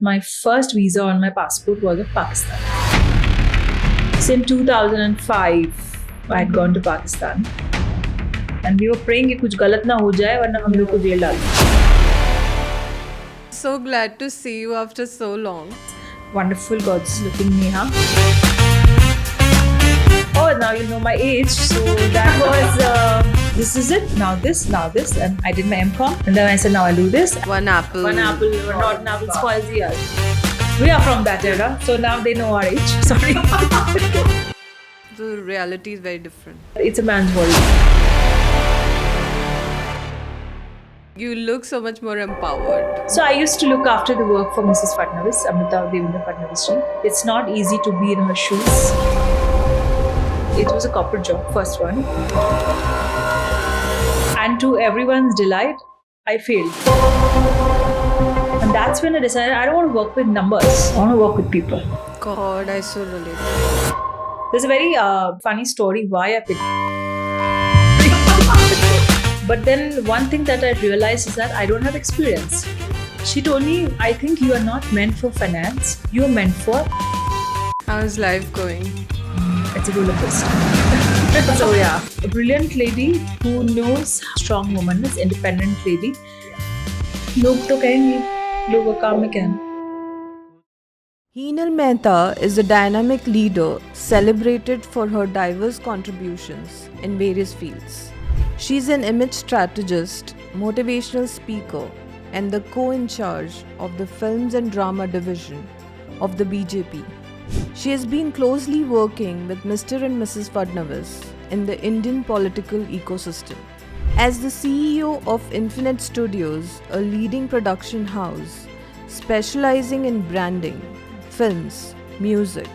My first visa on my passport was of Pakistan. Since 2005, I had gone to Pakistan. And we were praying कि कुछ गलत ना हो जाए वरना हम लोग को जेल डाल दें. So glad to see you after so long. Wonderful, God's looking Neha. Oh, now you know my age. So that was, this is it. Now this. And I did my MCom. And then I said, now I'll do this. One apple. One apple, not an apple spoils the other. We are from that era. So now they know our age. Sorry. The reality is very different. It's a man's world. You look so much more empowered. So I used to look after the work for Mrs. Fadnavis, Amrita Devendra Fadnavis ji. It's not easy to be in her shoes. It was a corporate job, first one. And to everyone's delight, I failed. And that's when I decided I don't want to work with numbers. I want to work with people. God, I so relate. There's a very funny story why I picked. But then one thing that I realized is that I don't have experience. She told me, I think you are not meant for finance. You are meant for... How is life going? It's a roller coaster. So yeah, a brilliant lady who knows strong woman is independent lady. लोग तो कहेंगे, लोगों का काम में क्या है? Heenal Mehta is a dynamic leader celebrated for her diverse contributions in various fields. She's an image strategist, motivational speaker, and the co-in charge of the Films and Drama Division of the BJP. She has been closely working with Mr. and Mrs. Fadnavis in the Indian political ecosystem. As the CEO of Infinite Studios, a leading production house specializing in branding, films, music,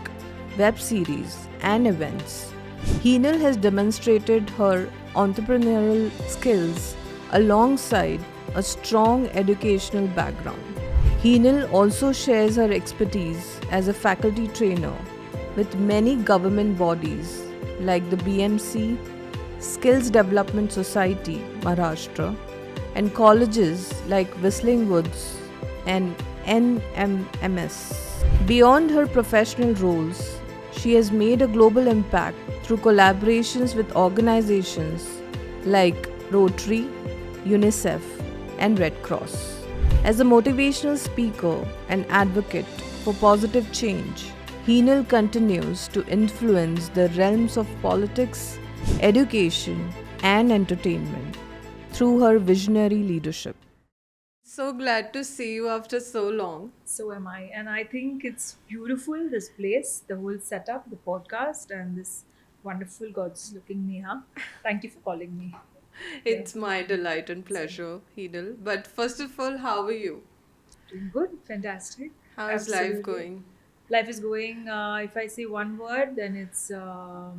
web series, and events, Heenal has demonstrated her entrepreneurial skills alongside a strong educational background. Heenal also shares her expertise as a faculty trainer with many government bodies like the BMC, Skills Development Society, Maharashtra, and colleges like Whistling Woods and NMMS. Beyond her professional roles, she has made a global impact through collaborations with organizations like Rotary, UNICEF, and Red Cross. As a motivational speaker and advocate for positive change, Heenal continues to influence the realms of politics, education, and entertainment through her visionary leadership. So glad to see you after so long. So am I. And I think it's beautiful, this place, the whole setup, the podcast, and this wonderful God's looking Neha. Thank you for calling me. It's my delight and pleasure, Heenal. But first of all, how are you? Doing good, fantastic. How's Absolutely. life going? Life is going, if I say one word, then it's a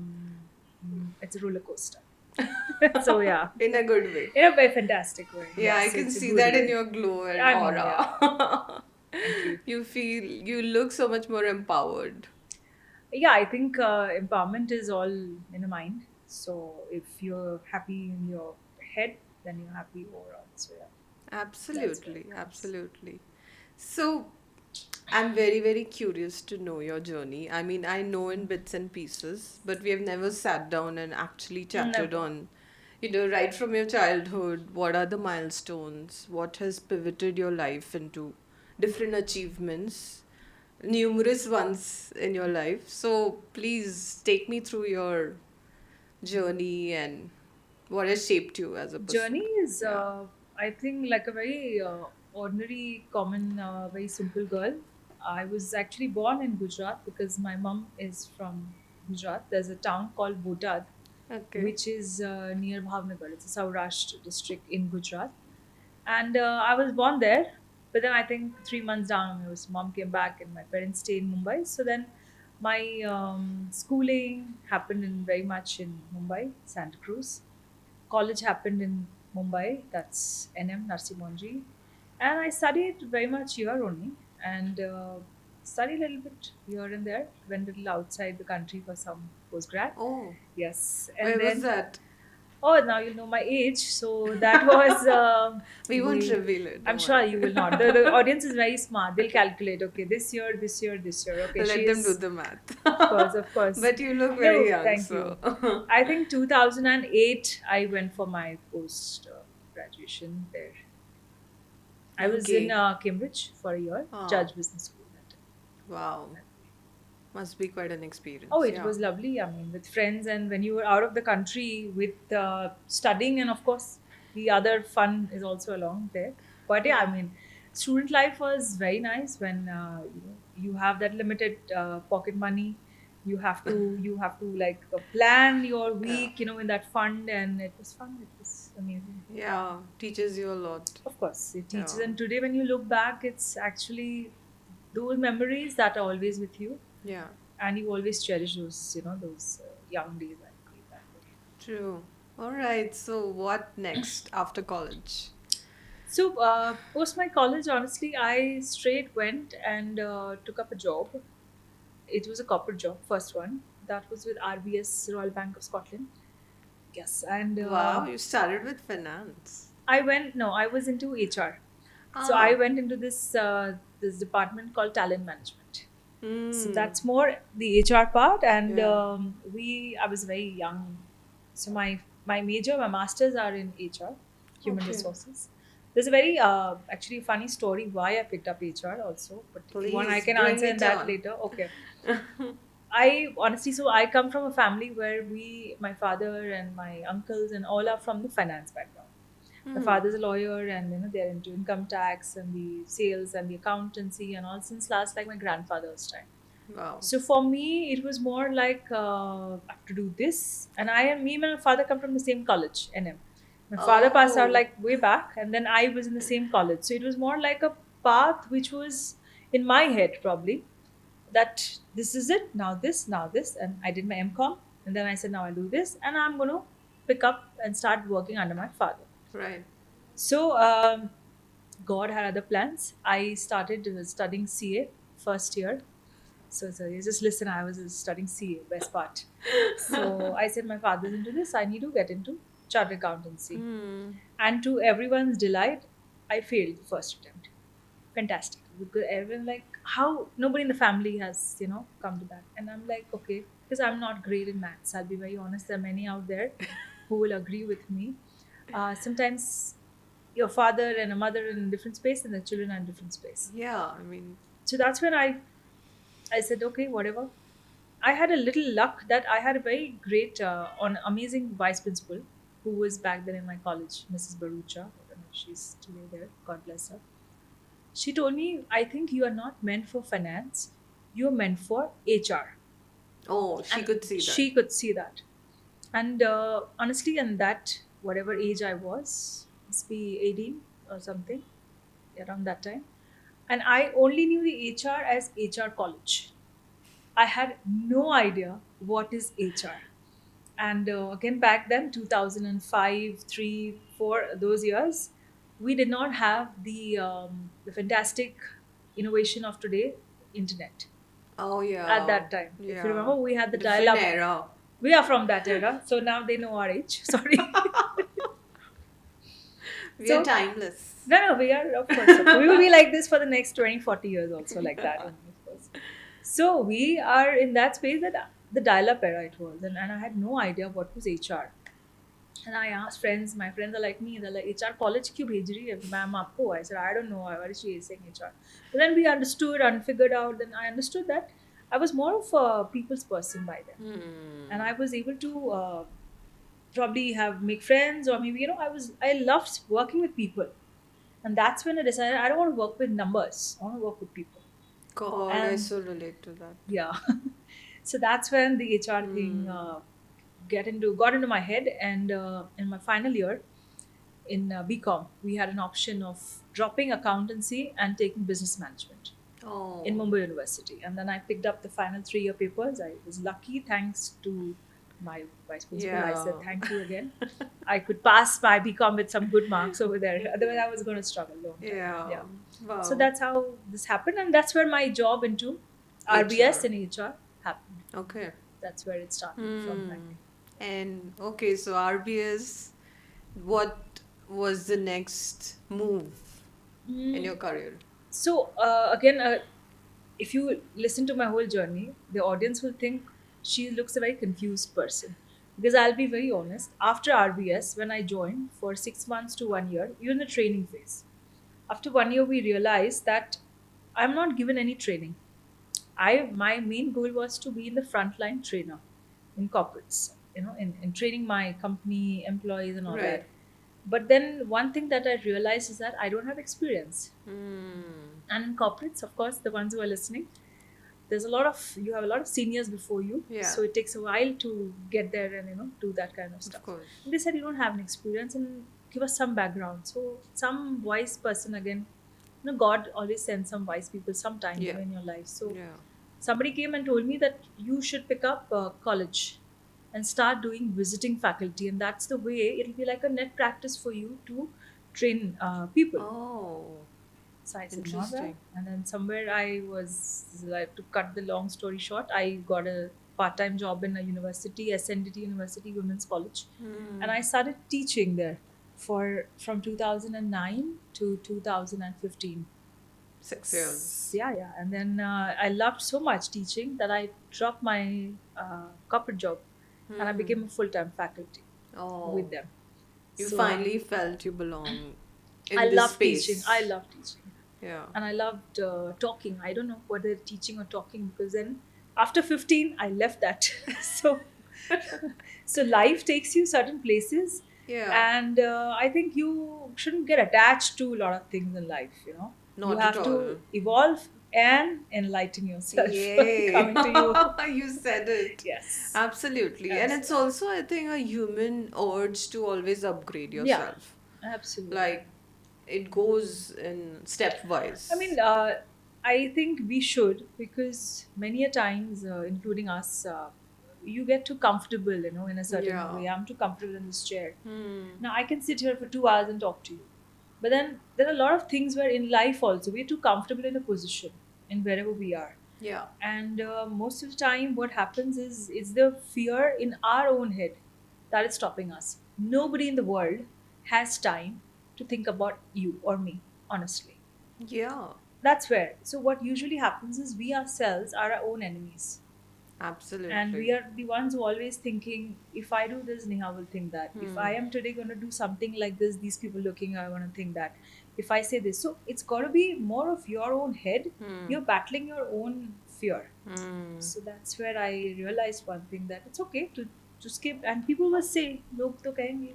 roller coaster. So yeah, In a good way. in a very fantastic way. Yeah, Yes, I can it's a see good that in way. your glow and I know, aura. Thank you. You look so much more empowered. Yeah, I think empowerment is all in the mind. So if you're happy in your head, then you're happy overall. So yeah, Absolutely, That's absolutely. So, I'm very, very curious to know your journey. I mean, I know in bits and pieces, but we have never sat down and actually chatted never. on, right from your childhood, what are the milestones, what has pivoted your life into different achievements, numerous ones in your life. So, please take me through your journey and what has shaped you as a person. Journey is, Yeah. I think, like a very ordinary, common, very simple girl. I was actually born in Gujarat because my mom is from Gujarat. There's a town called Botad, Okay. which is near Bhavnagar. It's a Saurashtra district in Gujarat. And I was born there, but then I think 3 months down, my mom came back and my parents stayed in Mumbai. So then my schooling happened in very much in Mumbai, Santa Cruz. College happened in Mumbai, that's NM, Narsi Monji. And I studied very much here only and studied a little bit here and there, went a little outside the country for some postgrad. Oh, Yes. where And was then that? Oh, now you know my age. So that was We won't the. reveal it, I'm don't sure worry. you will not. The audience is very smart. They'll calculate. Okay, this year, this year, this year. Okay, Let them do she's. the math. Of course, of course. But you look very No, young, thank so. you. I think 2008. I went for my post graduation there. I was in Okay. Cambridge for a year, Oh, Judge Business School. wow. Must be quite an Oh, experience. it Yeah. was lovely. I mean, with friends, and when you were out of the country with studying, and of course, the other fun is also along there. But yeah, I Yeah. mean, student life was very nice when you have that limited pocket money. You have to like plan your Yeah. week, in that fund, and it was fun. It was amazing. Yeah. Teaches you a lot. Of course, it teaches, Yeah. and today when you look back, it's actually those memories that are always with you, Yeah. and you always cherish those young days, I feel that way. True. All right. So, what next after college? So post my college, honestly, I straight went and took up a job. It was a corporate job, first one. That was with RBS, Royal Bank of Scotland. Yes, and Wow, you started with finance. I went. No, I was into HR. So I Ah. went into this department called talent management. So Hmm. that's more the HR part, and Yeah. I was very young. So my major, my masters are in HR, human Okay. resources. There's a very actually funny story why I picked up HR also, but if you want, I Please can bring answer in it that on. later. Okay. I honestly, so I come from a family where my father and my uncles and all are from the finance background. My Hmm. father's a lawyer, and they're into income tax and the sales and the accountancy and all since last like my grandfather's time. Wow. So for me, it was more like I have to do this, and me and my father come from the same college, NM. My father passed out Oh. like way back, and then I was in the same college. So it was more like a path which was in my head probably, that this is it, now this, and I did my MCom, and then I said now I'll do this, and I'm going to pick up and start working under my father. Right. So God had other plans. I started studying CA first year. So you just listen. I was studying CA, best part. So I said my father's into this. I need to get into chartered accountancy. Hmm. And to everyone's delight, I failed the first attempt. Fantastic, because everyone like how nobody in the family has come to that, and I'm like okay, because I'm not great in maths. I'll be very honest. There are many out there who will agree with me. Sometimes your father and a mother in a different space, and the children are in different space. Yeah, I mean, So that's when I said okay, whatever. I had a little luck that I had a very great, amazing vice principal who was back then in my college, Mrs. Barucha. I don't know if she's still there. God bless her. She told me, I think you are not meant for finance. You're meant for HR. oh, she And could see that. she could see that. And honestly, in that, whatever age I was, must be 18 or something, around that time. And I only knew the HR as HR college. I had no idea what is HR. And again, back then, 2005, 3, 4, those years, we did not have the fantastic innovation of today, internet. Oh, At yeah. that time, if you Yeah. remember, we had the dial Different up. era. We are from that era. So now they know our age. Sorry. We are So, timeless. no, we are, of course. We will be like this for the next 20, 40 years also, like that only, of course. So, we are in that space that the dial up era it was. And I had no idea what was HR. And I asked friends, my friends are like me, they're like, HR college क्यों भेज रही है ma'am आपको? I said, I don't know, why is she saying HR? But then we understood and figured out, then I understood that I was more of a people's person by then. And Hmm. I was able to probably have make friends, or maybe, I loved working with people. And that's when I decided I don't want to work with numbers, I want to work with people. God, I And so relate to that. yeah. So that's when the HR thing Hmm. got into my head, and in my final year in BCom, we had an option of dropping accountancy and taking business management in Oh, Mumbai University. And then I picked up the final 3 year papers. I was lucky, thanks to my vice principal. I said, yeah. thank you again. I could pass my BCom with some good marks over there. Otherwise, I was going to struggle a long time. Yeah. Yeah. So Wow. that's how this happened. And that's where my job into RBS HR. and HR happened. Okay. That's where it started from, I Hmm. think. And okay, so RBS, what was the next move in Mm, your career? so again, if you listen to my whole journey, the audience will think she looks a very confused person. Because I'll be very honest, after RBS, when I joined for 6 months to 1 year, even the training phase, after 1 year, we realized that I'm not given any training. My main goal was to be in the frontline trainer in corporates, in training my company employees and all that. Right. But then one thing that I realized is that I don't have experience. Hmm. And in corporates, of course, the ones who are listening, there's a lot of you have a lot of seniors before you, Yeah, so it takes a while to get there and do that kind of of stuff. course. And they said you don't have an experience and give us some background. So some wise person again, God always sends some wise people sometime Yeah, in your life. So yeah. somebody came and told me that you should pick up college and start doing visiting faculty, and that's the way it'll be like a net practice for you to train people. Oh, So I said, not bad. interesting. And then somewhere I was like, to cut the long story short, I got a part time job in a university, SNDT University Women's College. And I started teaching there for from 2009 to 2015. 6 years. Yeah, yeah. And then I loved so much teaching that I dropped my corporate job and I became a full time faculty with Oh, them. you So finally felt you belong I in this love teaching. I space. love teaching. Yeah. And I loved talking. I don't know whether teaching or talking, because then after 15 I left that. so so life takes you certain places, Yeah, and I think you shouldn't get attached to a lot of things in life. You not at have all. to evolve and enlighten yourself. Yay! Coming to you. You said it. Yes. Absolutely. And it's Absolutely. also, I think, a human urge to always upgrade Yeah, yourself. absolutely. Like, it goes in I mean, stepwise. I think we should, because many a times, including us, you get too comfortable, in a certain Yeah. way. I'm too comfortable in this chair. Hmm. Now I can sit here for 2 hours and talk to you. But then there are a lot of things where in life also we're too comfortable in a position in wherever we are. Yeah. And most of the time, what happens is it's the fear in our own head that is stopping us. Nobody in the world has time to think about you or me, honestly. Yeah. That's where. So what usually happens is we ourselves are our own enemies. And we Absolutely. are the ones who always thinking, if I do this, Neha will think that. If I am today going to do something like this, these people looking are going to think that. If I say this. So it's got to be more of your own head. You're battling your own fear. So that's where I realized one thing, that it's okay to skip. And people will say, लोग तो कहेंगे,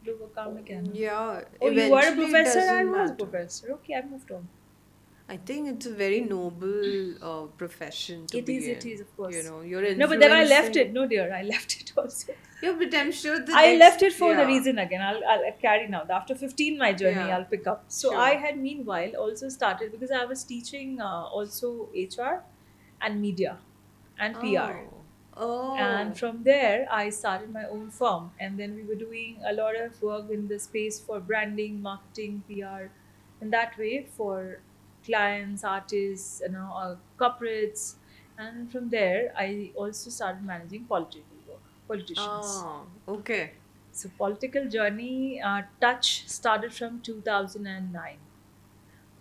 लोग वो काम में कहना. Yeah. Oh, you were a Eventually, it professor? I doesn't was a matter. professor. Okay, I moved on. I think it's a very noble profession to be It is, in. of course. You're No, but then I left it. influencing. No, dear, I left it also. Yeah, but I'm sure the I left next, it for the yeah, reason again. I'll carry now. After 15, my journey, yeah, I'll pick up. So I sure. had meanwhile also started, because I was teaching also HR and media and PR. Oh, And oh, from there, I started my own firm. And then we were doing a lot of work in the space for branding, marketing, PR, in that way for clients, artists, corporates. And from there, I also started managing political work, politicians. okay, So political journey touch started from 2009,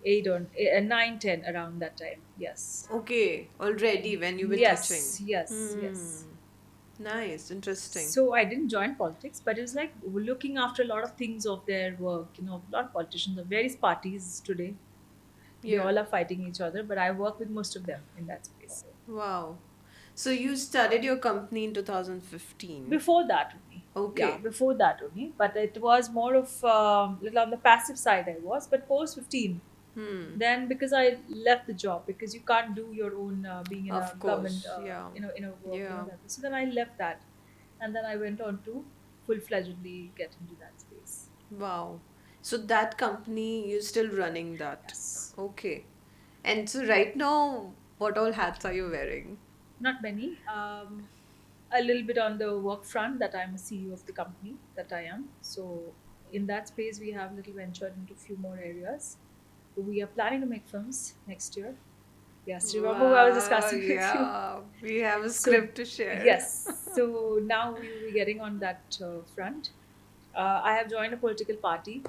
8 or 9, 10, around that time. Yes. okay. Already when you were Yes, touching. yes, yes. Nice, interesting. So I didn't join politics, but it was like looking after a lot of things of their work. A lot of politicians of various parties today. They Yeah. all are fighting each other, but I work with most of them in that space. Wow. So you started your company in 2015. Before that only, yeah, Okay. before that only. But it was more of little on the passive side I was. But post 15, then because I left the job, because you can't do your own being in a Of government, course. Yeah. in a work, Yeah. that. So then I left that, and then I went on to full fledgedly get into that space. Wow. So that company, you're still running that. Yes. Okay. And so right now, what all hats are you wearing? Not many. A little bit on the work front, that I'm a CEO of the company that I am. So in that space, we have little ventured into a few more areas. We are planning to make films next year. Yes, remember who I was Wow, discussing with you? yeah. We have a So script to share. yes. So now we will be getting on that front. I have joined a political party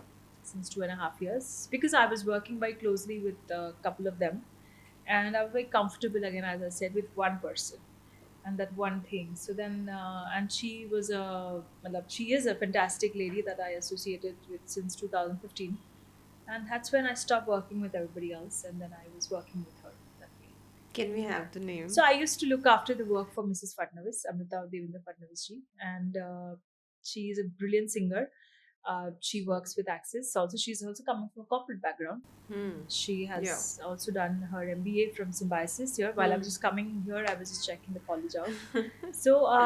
since 2.5 years because I was working very closely with a couple of them, and I was very comfortable again, as I said, with one person and that one thing. So then, and she was she is a fantastic lady that I associated with since 2015, and that's when I stopped working with everybody else, and then I was working with her that way. Can we have the So name? I used to look after the work for Mrs. Fadnavis, Amrita Devendra Fadnavis ji, and she is a brilliant singer. She works with Axis. Also, she's also coming from a corporate background. Hmm. She Yeah. has also done her MBA from Symbiosis here. While I was Hmm. just coming here, I was just checking the college out. So, a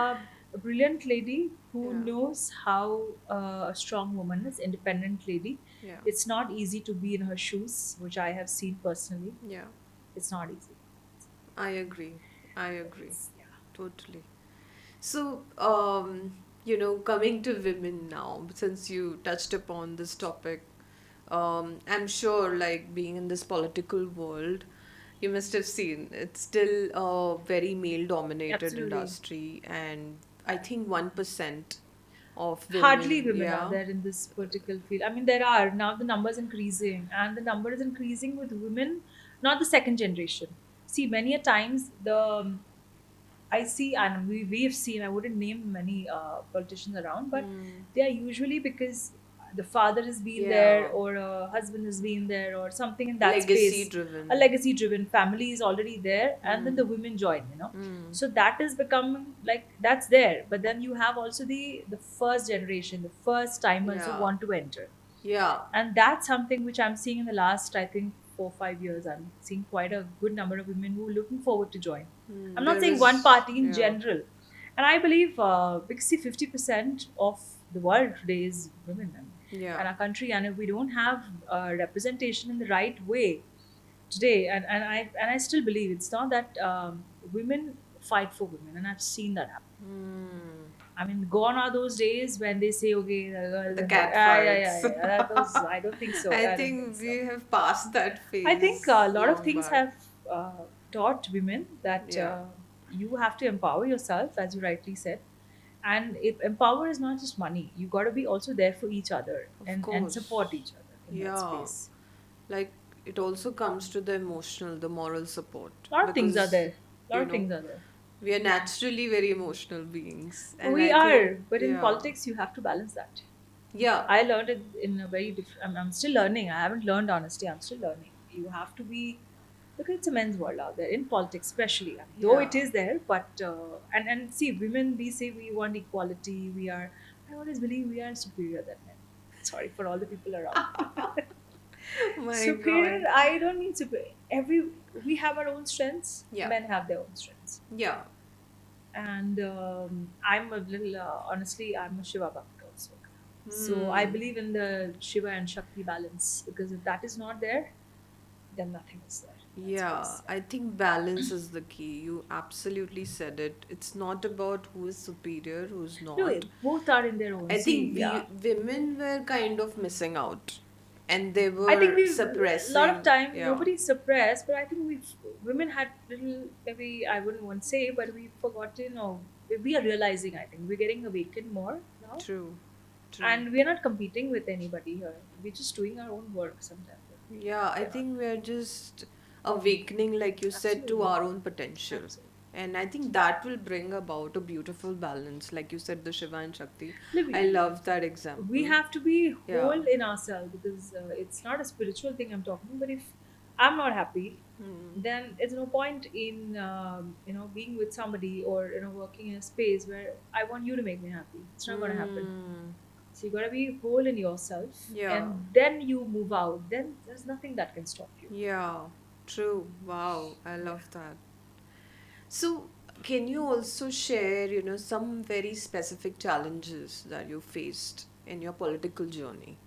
brilliant lady who Yeah. knows how a strong woman is, independent lady. Yeah. It's not easy to be in her shoes, which I have seen personally. Yeah. It's not easy. I agree. I agree. It's, yeah. Totally. So, coming to women now, since you touched upon this topic, I'm sure, like, being in this political world, you must have seen it's still a very male-dominated Absolutely. industry, and I think 1% of Hardly women, women are yeah. there in this political field. I mean, there are now the numbers increasing, and the number is increasing with women, not the second generation. See, many a times I see, and we've seen. I wouldn't name many politicians around, but Hmm. they are usually because the father has been there, Yeah. or a husband has been there, or something in that Legacy space. A driven. legacy-driven family is already there, and then Hmm. the women join. Hmm. So that is becoming like that's there. But then you have also the first generation, the first timers who Yeah. want to enter, Yeah. and that's something which I'm seeing in the last, I think, 4 5 years. I'm seeing quite a good number of women who are looking forward to join. Hmm. I'm not There saying one is, party in yeah. general, and I believe because see, 50% of the world today is women, Yeah. and our country, and if we don't have representation in the right way today, and I still believe it's not that women fight for women, and I've seen that happen. Hmm. I mean, gone are those days when they say, okay, the girls The and the, cat yeah, yeah, fights. yeah. Those, I don't think so. I I don't think think we so. have passed that I think phase a lot of long things back. have taught women that Yeah. you have to empower yourself, as you rightly said. And empower is not just money. You got to be also there for each other Of and support course. each other in that Yeah. space. Like it also comes to the emotional, the moral support A lot of things are because, there. A lot you of know, things are there. we are naturally very emotional beings. And We I think, are, but in yeah. politics, you have to balance that. Yeah. I learned it in a very different. I'm still learning. I haven't learned honestly. I'm still learning. You have to be because it's a men's world out there in politics, especially. I mean, though it Yeah. is there, but and see, women, we say we want equality. We are. I always believe we are superior than men. Sorry for all the people around. My God. Superior. I don't mean superior. We have our own strengths. Yeah. Men have their own strengths, Yeah. and I'm a little honestly, I'm a Shiva Bhakt also. So I Hmm. believe in the Shiva and Shakti balance because if that is not there, then nothing is there in that Yeah, space. I think balance is the key. You absolutely said it. It's not about who is superior, who's No, not. both are in their own. I See, think yeah, we women were kind of missing out and they I think were we a lot of suppressing. time Yeah, nobody suppressed, but I think women had little, maybe I wouldn't want to say, but we've forgotten or we are realizing. I think we're getting awakened more now, true, true. and we're not competing with anybody here. We're just doing our own work sometimes. Yeah, I We're not. think we're just awakening, like you said, to Absolutely. our own potential. Absolutely. And I think that will bring about a beautiful balance. Like you said, the Shiva and Shakti. No, I love that we example. have to be Yeah. whole in ourselves because it's not a spiritual thing I'm talking. But if I'm not happy, Hmm. then it's no point in being with somebody or working in a space where I want you to make me happy. It's not going to happen. Hmm. So you got to be whole in yourself, Yeah. and then you move out. Then there's nothing that can stop you. Yeah, true. Wow, I Yeah. love that. So, can you also share, some very specific challenges that you faced in your political journey,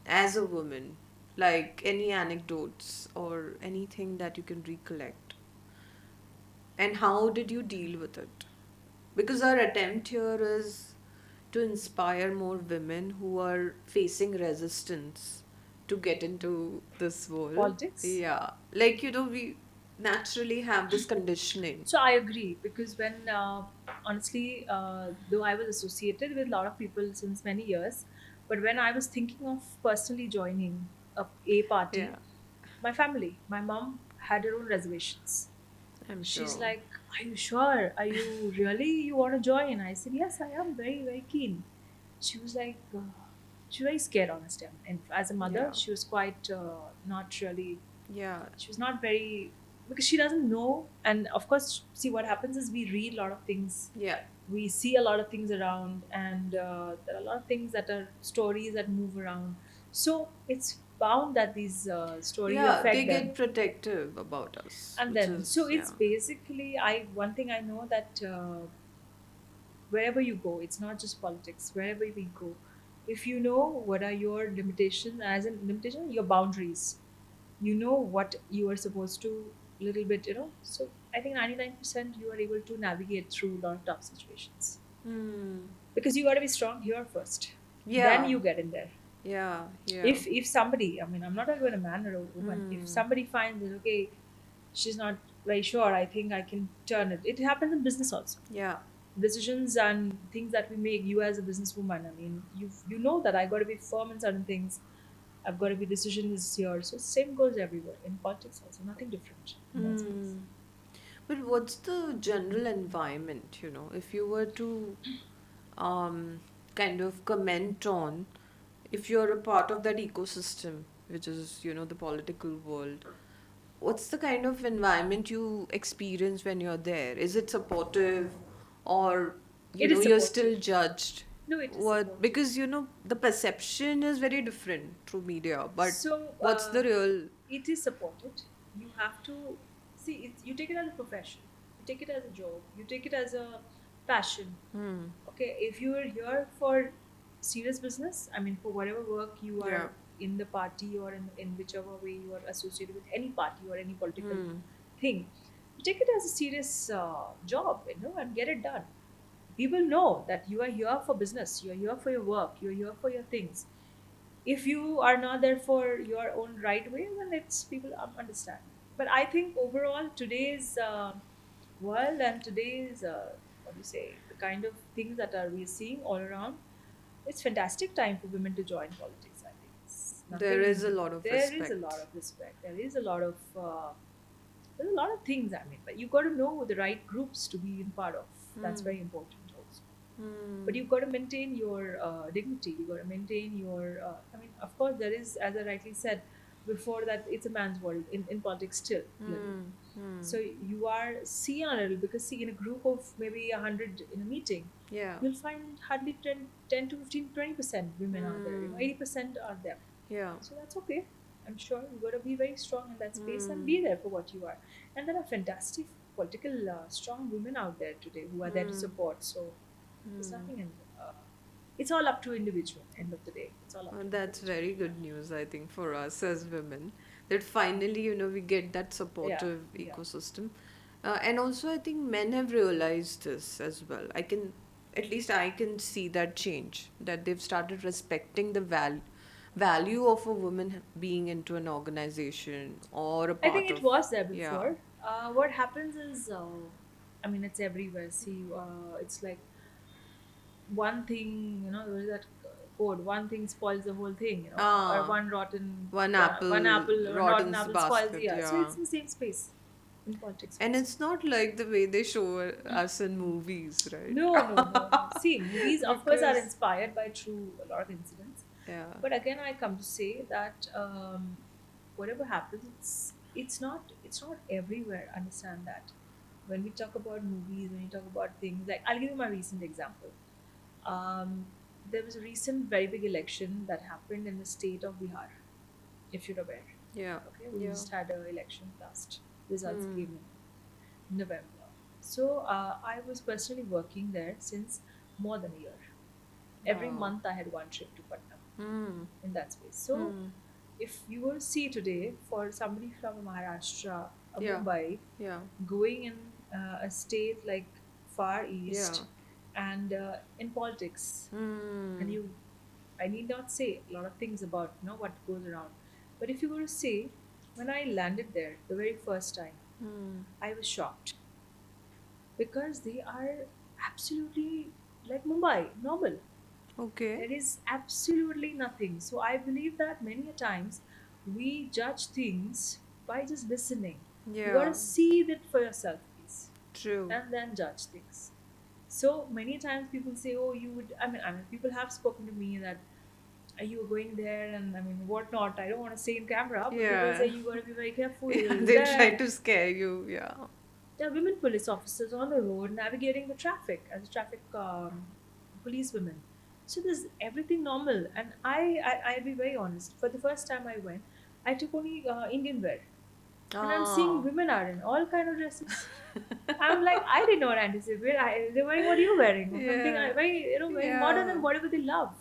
as a woman? Like any anecdotes or anything that you can recollect? And how did you deal with it? Because our attempt here is to inspire more women who are facing resistance to get into this world. Politics. Yeah. Like, we. naturally have this conditioning. So I agree because when honestly, though I was associated with a lot of people since many years, but when I was thinking of personally joining a party, Yeah, my family, my mom had her own reservations. I'm She's sure. like, "Are you sure? Are you really you want to join?" I said, "Yes, I am very very keen." She was like, she was very scared, honestly. And as a mother, Yeah, she was quite not really, yeah, she was not very, because she doesn't know. And of course, see, what happens is we read a lot of things, yeah, we see a lot of things around, and there are a lot of things that are stories that move around, so it's bound that these stories yeah. They affect them. get protective about us, And which then so is it's yeah. basically, I one thing I know that wherever you go, it's not just politics, wherever we go, if you know what are your limitations, as in limitation, your boundaries, you know what you are supposed to, little bit, so I think 99% you are able to navigate through a lot of tough situations, Hmm. because you got to be strong here first, then Yeah, you get in there. yeah, yeah. If somebody, I mean, I'm not talking about a man or a woman, if Hmm. somebody finds that, okay, she's not very sure, I think I can turn it. It happens in business also. Yeah, Decisions and things that we make, you as a businesswoman, I mean, you know that I got to be firm in certain things, I've got to be decisions here. So same goes everywhere in politics also, nothing different in that space. hmm. But what's the general environment, if you were to um, kind of comment on if you're a part of that ecosystem, which is, the political world, what's the kind of environment you experience when you're there? Is it supportive or, It is you're supportive. still judged? No, it is What, supportive. because, the perception is very different through media, but So what's the real. it is supported. You have to see it. You take it as a profession. You take it as a job. You take it as a passion. Hmm. Okay, if you are here for serious business, I mean, for whatever work you Yeah. are in the party, or in whichever way you are associated with any party or any political Hmm. thing, you take it as a serious job, and get it done. People know that you are here for business, you are here for your work, you are here for your things. If you are not there for your own right way, then it's people understand. But I think overall, today's world and today's what do you say, the kind of things that are we seeing all around, it's fantastic time for women to join politics. I think it's There is a nothing. lot of There is a lot respect. of respect, there is a lot of there's a lot of things, I mean, but you got to know the right groups to be in part of. That's Hmm. very important also. But Hmm. you've got to maintain your dignity, you got to maintain your I mean, of course, there is, as I rightly said before, that it's a man's world in politics still, little. Hmm. Hmm. So you are seen a little, because see, in a group of maybe 100 in a meeting, Yeah. you'll find hardly 10 to 15, 20% women are there, Hmm. 80% are them. Yeah. So that's okay. I'm sure you got to be very strong in that space and Hmm. be there for what you are. And there are fantastic political strong women out there today who are there to Hmm. support. So there's Hmm. nothing in. It's all up to individual. End of the day, it's all up to That's individual. very good news, I think, for us as women, that finally, we get that Yeah, supportive yeah. ecosystem. And also, I think men have realized this as well. At least I can see that change, that they've started respecting the value of a woman being into an organization or a I think part it of, was there yeah, before. What happens is, I mean, it's everywhere. See, it's like one thing, there is that code. One thing spoils the whole thing, or ah, one rotten, one one apple apple, one rotten rottens the apple spoils the basket, other. So yeah. it's the same space in politics And also. it's not like the way they show us in movies, right? No, no, no, no. See, movies, of course, are Because, inspired by true a lot of incidents. yeah, But again, I come to say that whatever happens, it's not everywhere. Understand that when we talk about movies, when we talk about things, like I'll give you my recent example. There was a recent very big election that happened in the state of Bihar, if you're aware. yeah, Okay, we yeah. just had an election last. Results Hmm. came in November. So I was personally working there since more than a year. Every Wow. month I had one trip to Patna Hmm. in that space. So Hmm. if you were to see today for somebody from Maharashtra, Yeah. Mumbai, Yeah. going in a state like far Yeah. east and in politics, and Hmm. I need not say a lot of things about what goes around, but if you were to say, when I landed there the very first time, I was shocked because they are absolutely like Mumbai, normal. Okay. There is absolutely nothing. So I believe that many a times we judge things by just listening. You got Yeah, to see that for yourself, please, true. and then judge things. So many times people say, "Oh, you would." I mean, people have spoken to me that you were going there, and I mean, whatnot. I don't want to say in camera, but people say Yeah. you got to be very careful. Yeah, This, they try that. to scare you. Yeah. There are women police officers on the road navigating the traffic as traffic police women. So there's everything normal. And I'll be very honest. For the first time I went, I took only Indian wear, and I'm seeing Ah. women are in all kind of dresses. I'm like, I did not anticipate. They're wearing what you're wearing, or something Yeah. very very modern Yeah. and whatever they love.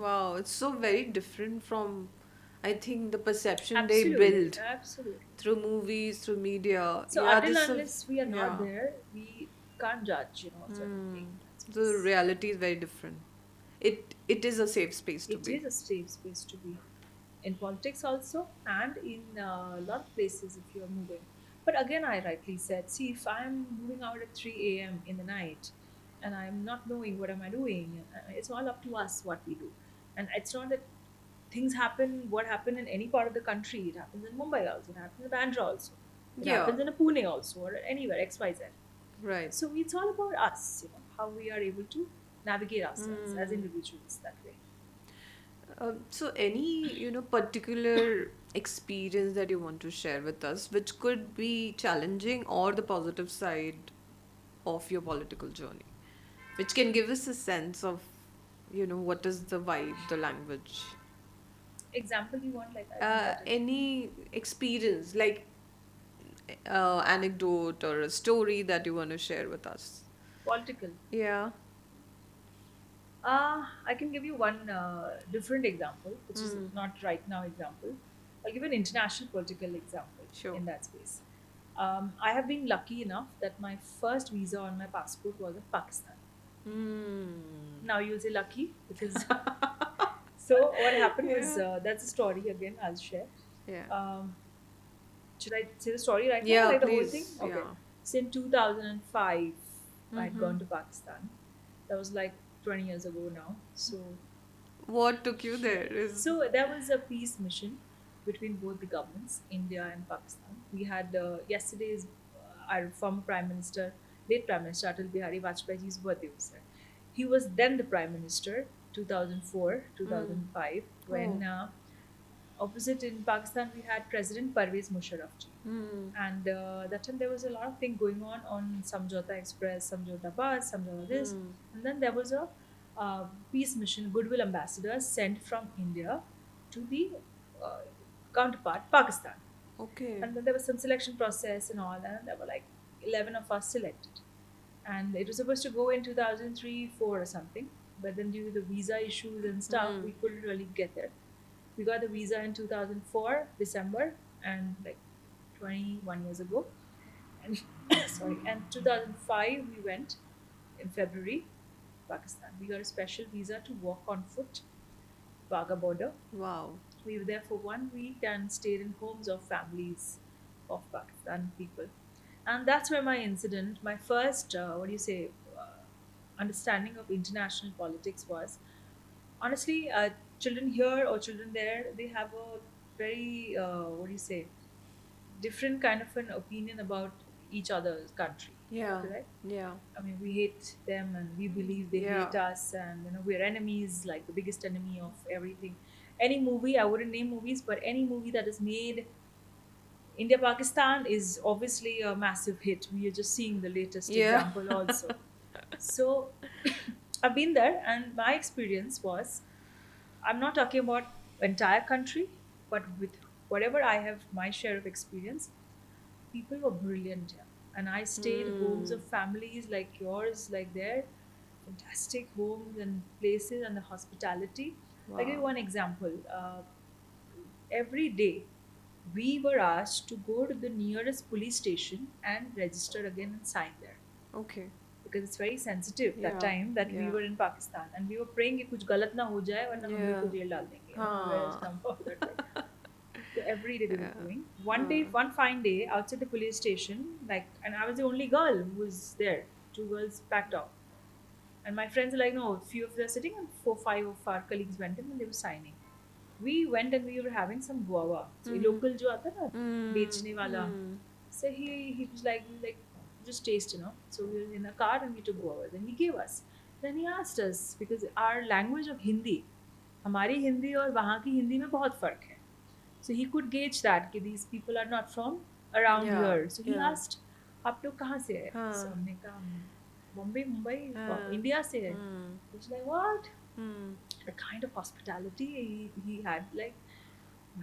Wow, it's so very different from, I think, the perception they Absolutely, build absolutely. through movies, through media. So Yeah, until this is, unless we are not yeah. there, we can't judge, certain Hmm. things in that The space. reality is very different. It is a safe space to It be. is a safe space to be in politics also, and in a lot of places if you are moving. But again, I rightly said, see, if I'm moving out at 3 a.m. in the night and I'm not knowing what am I doing, it's all up to us what we do. And it's not that things happen, what happened in any part of the country. It happens in Mumbai also, it happens in Bandra also, it Yeah, happens in Pune also, or anywhere, XYZ. right. So it's all about us, how we are able to navigate ourselves as individuals that way. So any, particular experience that you want to share with us, which could be challenging or the positive side of your political journey, which can give us a sense of, what is the vibe, the language. Example you want, like I didn't get it. Any experience, like anecdote or a story that you want to share with us. Political. Yeah. I can give you one different example, which is Hmm. not right now example. I'll give an international political example Sure. in that space. I have been lucky enough that my first visa on my passport was of Pakistan. Hmm. Now you'll say lucky because so what happened was Yeah. that's a story again I'll share. Yeah. Um, should I say the story right now, Yeah, like the whole thing? please. Okay. Yeah. So in 2005, I'd Mm-hmm. gone to Pakistan. That was like 20 years ago now. So What took you there is. So there was a peace mission between both the governments, India and Pakistan. We had yesterday's our former Prime Minister, late Prime Minister Atal Bihari Vajpayee's birthday was there. He was then the Prime Minister, 2004, Mm. 2005, Oh. when opposite in Pakistan we had President Parvez Musharraf ji. Mm. And that time there was a lot of thing going on Samjhauta Express, Samjhauta Bus, Samjhauta this. Mm. And then there was a peace mission, goodwill ambassador sent from India to the uh, counterpart, Pakistan. Okay. And then there was some selection process and all, and there were like 11 of us selected. And it was supposed to go in 2003, 4 or something. But then due to the visa issues and stuff, Mm. we couldn't really get there. We got the visa in 2004, December, and like 21 years ago. And sorry, and 2005 we went in February, Pakistan. We got a special visa to walk on foot, Wagah border. Wow. We were there for 1 week and stayed in homes of families of Pakistan people. And that's where my incident, my first, what do you say, understanding of international politics was. Honestly, children here or children there, they have a very, what do you say, different kind of an opinion about each other's country. Yeah. Correct? Yeah. I mean, we hate them and we believe they Yeah. hate us, and we're enemies, like the biggest enemy of everything. Any movie, I wouldn't name movies, but any movie that is made India Pakistan is obviously a massive hit. We are just seeing the latest Yeah. example also. So I've been there, and my experience was, I'm not talking about entire country, but with whatever I have my share of experience, people were brilliant here. And I stayed homes Hmm. of families like yours, like their fantastic homes and places and the hospitality. I'll give you Wow. one example. Every day, we were asked to go to the nearest police station and register again and sign there Okay. because it's very sensitive that Yeah. time that we Yeah. were in Pakistan and we were praying कि कुछ गलत ना हो जाए वरना हम लोग को Yeah. जेल डाल देंगे. We were Huh. some of that way. So every day they were Yeah. going. One day, Uh, one fine day, outside the police station, like, and I was the only girl who was there. Two girls packed up, and my friends were like, no, few of them are sitting, and four, five of our colleagues went in and they were signing. We went and we were having some guava. So a mm, local jo aata na, mm, bechne wala. mm. So he was like, just taste, you know. So we were in a car and we took guava. Then he gave us. Then he asked us because our language of Hindi, हमारी हिंदी और वहाँ की हिंदी में बहुत फर्क है. So he could gauge that कि these people are not from around Yeah, here. So he yeah. asked, आप लोग कहाँ से है? So Huh. हमने कहा बॉम्बे मुंबई Huh. इंडिया से है. Hmm. He was like what? Hmm. The kind of hospitality he had, like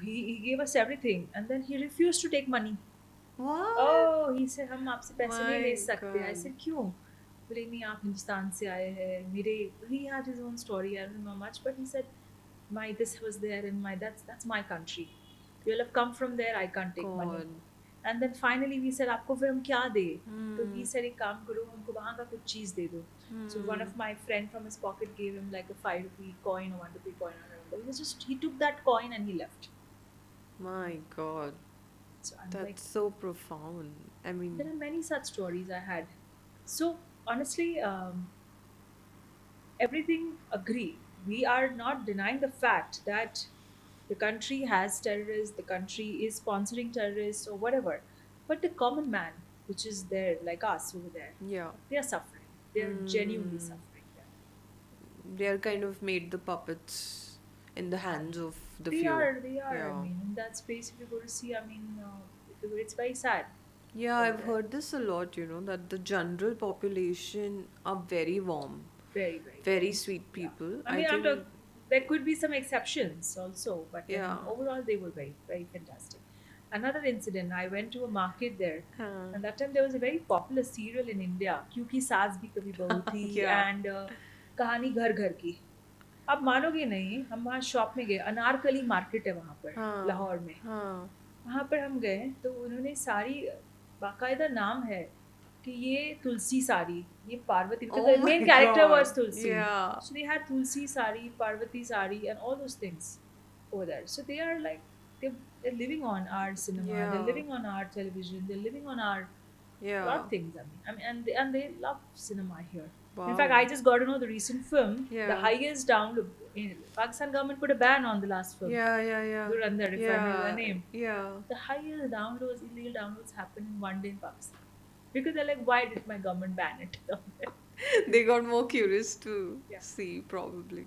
he gave us everything and then he refused to take money. What? Oh, he said हम आपसे पैसे नहीं ले My सकते. I God. said क्यों? बोले नहीं आप हिंदुस्तान से आए हैं. मेरे he had his own story. I don't know much, but he said my this was there and my that's my country. You all have come from there. I can't take money. God. And then finally we said आपको फिर हम क्या दे? तो he Hmm. said एक काम करो हमको वहाँ का कुछ चीज़ दे दो. So one Hmm. of my friend from his pocket gave him like a 5 rupee coin or 1 rupee coin. I don't remember. He took that coin and he left. My God. So I'm like, That's so profound. I there mean, are many such stories I had. So honestly, everything agree. We are not denying the fact that the country has terrorists, the country is sponsoring terrorists or whatever. But the common man, which is there, like us over there, yeah. they are suffering. They are genuinely Hmm. suffering there. They are kind of made the puppets in the hands of the They few. are, they are. I Yeah. mean, in that space, if you go to see, I mean, it's very sad Yeah, over I've there. heard this a lot, that the general population are very warm, Very, very very warm. sweet Yeah. people. I I mean, think, there could be some exceptions also, but then yeah. overall they were very, very fantastic. Another incident, I went to a market there, Huh. and that time there was a very popular serial in India, क्योंकि सास भी कभी बहू थी, Yeah. and कहानी घर घर की. आप मानोगे नहीं, हम वहाँ शॉप में गए, अनारकली मार्केट है वहाँ पर, Huh. लाहौर में. Huh. वहाँ पर हम गए तो उन्होंने साड़ी, बाकायदा नाम है कि ये तुलसी साड़ी, ये Parvati, because Oh the my main character God. was Tulsi. Yeah. So they had Tulsi sari, Parvati sari, and all those things over there. So they are like they're living on our cinema, they're Yeah. living on our television, they're living on our lot Yeah. of things. And they love cinema here. In fact, Wow. I just got to know the recent film, the Yeah. highest download. Pakistan government put a ban on the last film, Yeah, yeah, yeah. Durandar, if I remember the Yeah. name. Yeah. The highest downloads, illegal downloads happen in one day in Pakistan. Because they're like, why did my government ban it? They got more curious to Yeah. see, probably.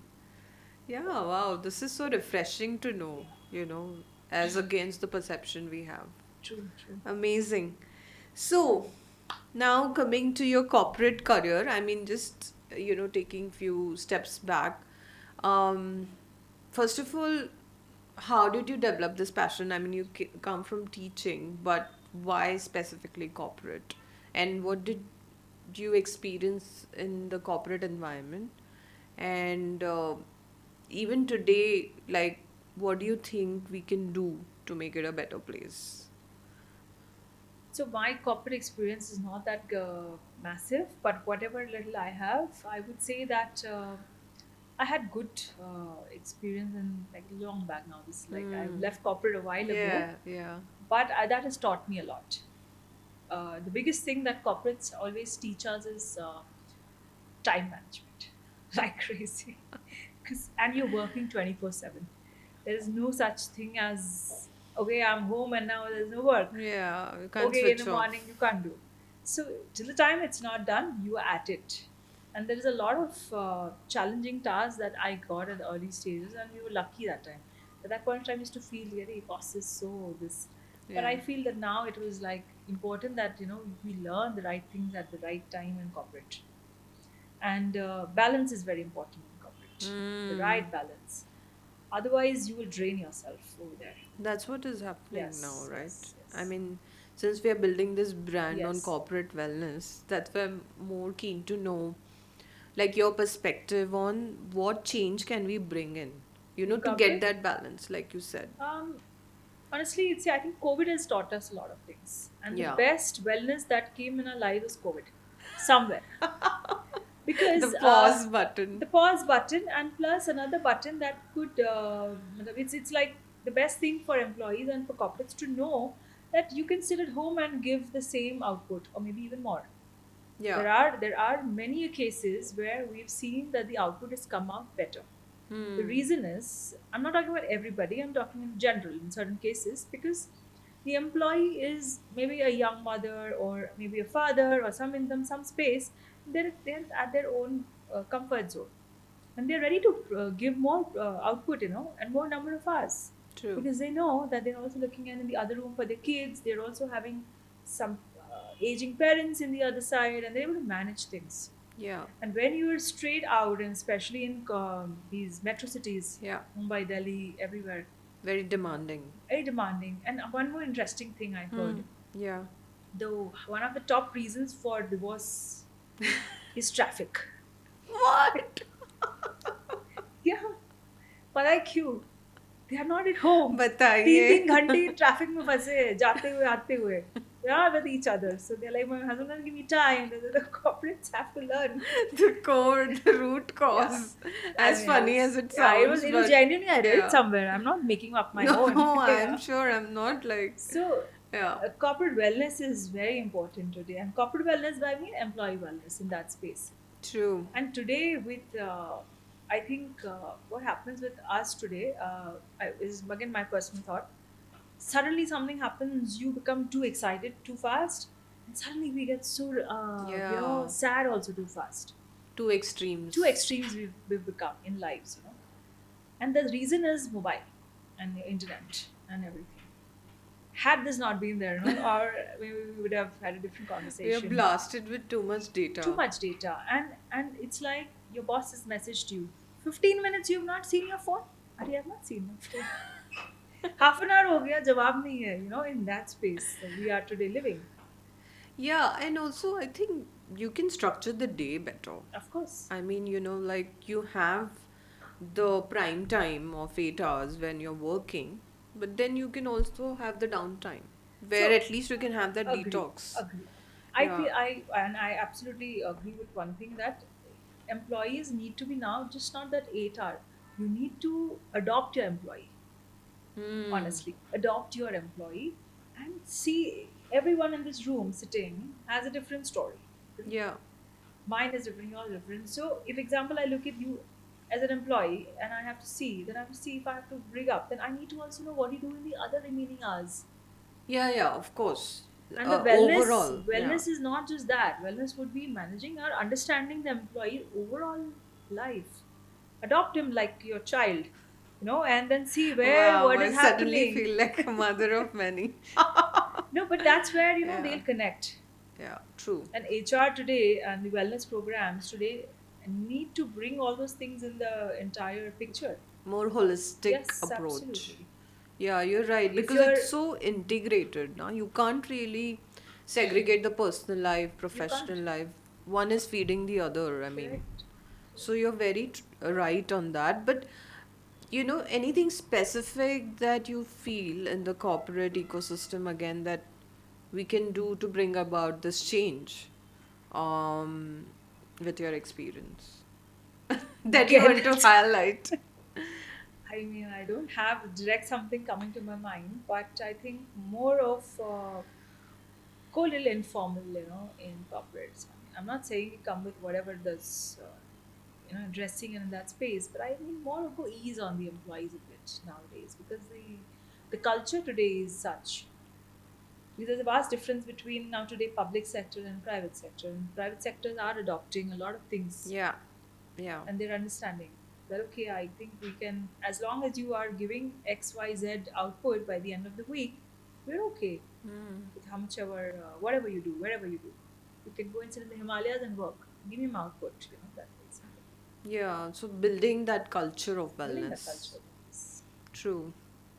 Yeah, wow. This is so refreshing to know, as against the perception we have. True, true. Amazing. So, now coming to your corporate career, I mean, just, taking few steps back. Um, First of all, how did you develop this passion? I mean, you come from teaching, but why specifically corporate? And what did you experience in the corporate environment? And even today, like, what do you think we can do to make it a better place? So my corporate experience is not that massive, but whatever little I have, I would say that I had good experience in like long back now. This like I Hmm. left corporate a while ago, Yeah, yeah. but that has taught me a lot. The biggest thing that corporates always teach us is time management, like crazy. And you're working 24/7. There is no such thing as okay, I'm home and now there's no work. Yeah, you can't Okay, in the switch off. morning you can't do. So till the time it's not done, you are at it. And there is a lot of challenging tasks that I got at the early stages, and we were lucky that time. At that point in time, I used to feel very boss is so this, but Yeah. I feel that now it was like important that we learn the right things at the right time in corporate, and balance is very important in corporate. The Mm. right balance. Otherwise, you will drain yourself over there. That's what is happening now, Yes, right? yes, I yes, mean, since we are building this brand on yes. corporate wellness, that's why I'm more keen to know, like, your perspective on what change can we bring In to get corporate, that balance, like you said. honestly, I think COVID has taught us a lot of things, and the Yeah. best wellness that came in our life was COVID, somewhere, The because pause button. the pause button and plus another button that could, it's like the best thing for employees and for corporates to know that you can sit at home and give the same output or maybe even more. Yeah. There are many cases where we've seen that the output has come out better. The Hmm. reason is, I'm not talking about everybody, I'm talking in general in certain cases, because the employee is maybe a young mother or maybe a father or some in them some space. They're at their own comfort zone, and they're ready to give more output, and more number of hours, True. because they know that they're also looking at in the other room for their kids. They're also having some aging parents in the other side, and they're able to manage things. Yeah. And when you're straight out, and especially in these metro cities, Yeah. Mumbai, Delhi, everywhere, Very demanding. very demanding. And one more interesting thing I Hmm. heard, Yeah. though one of the top reasons for divorce is traffic. What? Yeah, पता है क्यों? They are not at home. तीन बताइए. तीन घंटे traffic में फंसे हैं, जाते हुए आते हुए. They are with each other. So they're like, my husband doesn't give me time. The corporates have to learn. The core, the root Yeah. cause. I As mean, funny as it yeah, it was sounds, it was but genuinely, I read it yeah. somewhere. I'm not making up my No, own. I'm Yeah. sure I'm not like, So, yeah. corporate wellness is very important today, and corporate wellness by me employee wellness in that space. True. And today, with I think what happens with us today is again my personal thought. Suddenly, something happens, you become too excited too fast, and suddenly we get so Yeah. sad also too fast. Two Two extremes. extremes we've become in lives, and the reason is mobile and the internet and everything. Had this not been there, or maybe we would have had a different We are conversation. blasted with too much Too data. much data, and it's like your boss has messaged you. 15 minutes you've not seen your phone. I have not seen my phone. Half an hour हो गया जवाब नहीं है. In that space we are today living. Yeah, and also I think you can structure the day better. Of course. I mean, like you have the prime time of 8 hours when you're working, but then you can also have the downtime where So at least you can have that agree, detox. agree. Yeah. I absolutely agree with one thing, that employees need to be now just not that 8 hour. You need to adopt your employee. Hmm. Honestly, adopt your employee and see everyone in this room sitting has a different story. Yeah. Mine is different, yours is different. So if example I look at you as an employee and I have to see, then I have to see if I have to bring up, then I need to also know what you do in the other remaining hours. Yeah, yeah, of course. And the wellness Overall, yeah. wellness is not just that. Wellness would be managing or understanding the employee overall life. Adopt him like your child, and then see where Wow, what I is suddenly happening. feel like a mother of many. No, but that's where Yeah, they'll connect. yeah, true. And HR today and the wellness programs today need to bring all those things in the entire picture. More holistic Yes, approach. absolutely. Yeah, you're right If because it's you're so integrated now. You can't really segregate the personal life, you can't professional life. One is feeding the other. I mean, correct. so you're very right on that. But anything specific that you feel in the corporate ecosystem again that we can do to bring about this change, um, with your experience that you Again, want to highlight? I mean, I don't have direct something coming to my mind, but I think more of go a little informal, in corporates. I mean, I'm not saying come with whatever this, dressing in that space, but I mean more go ease on the employees a bit nowadays, because the culture today is such. Because there's a vast difference between now today public sector and private sector. And private sectors are adopting a lot of things, Yeah, yeah. and they're understanding that okay, I think we can, as long as you are giving XYZ output by the end of the week, we're okay with how much ever whatever you do, wherever you do. You can go and sit in the Himalayas and work. Give me my output, that way. Simple. Yeah, so building that culture of Building the wellness. culture. Yes. True,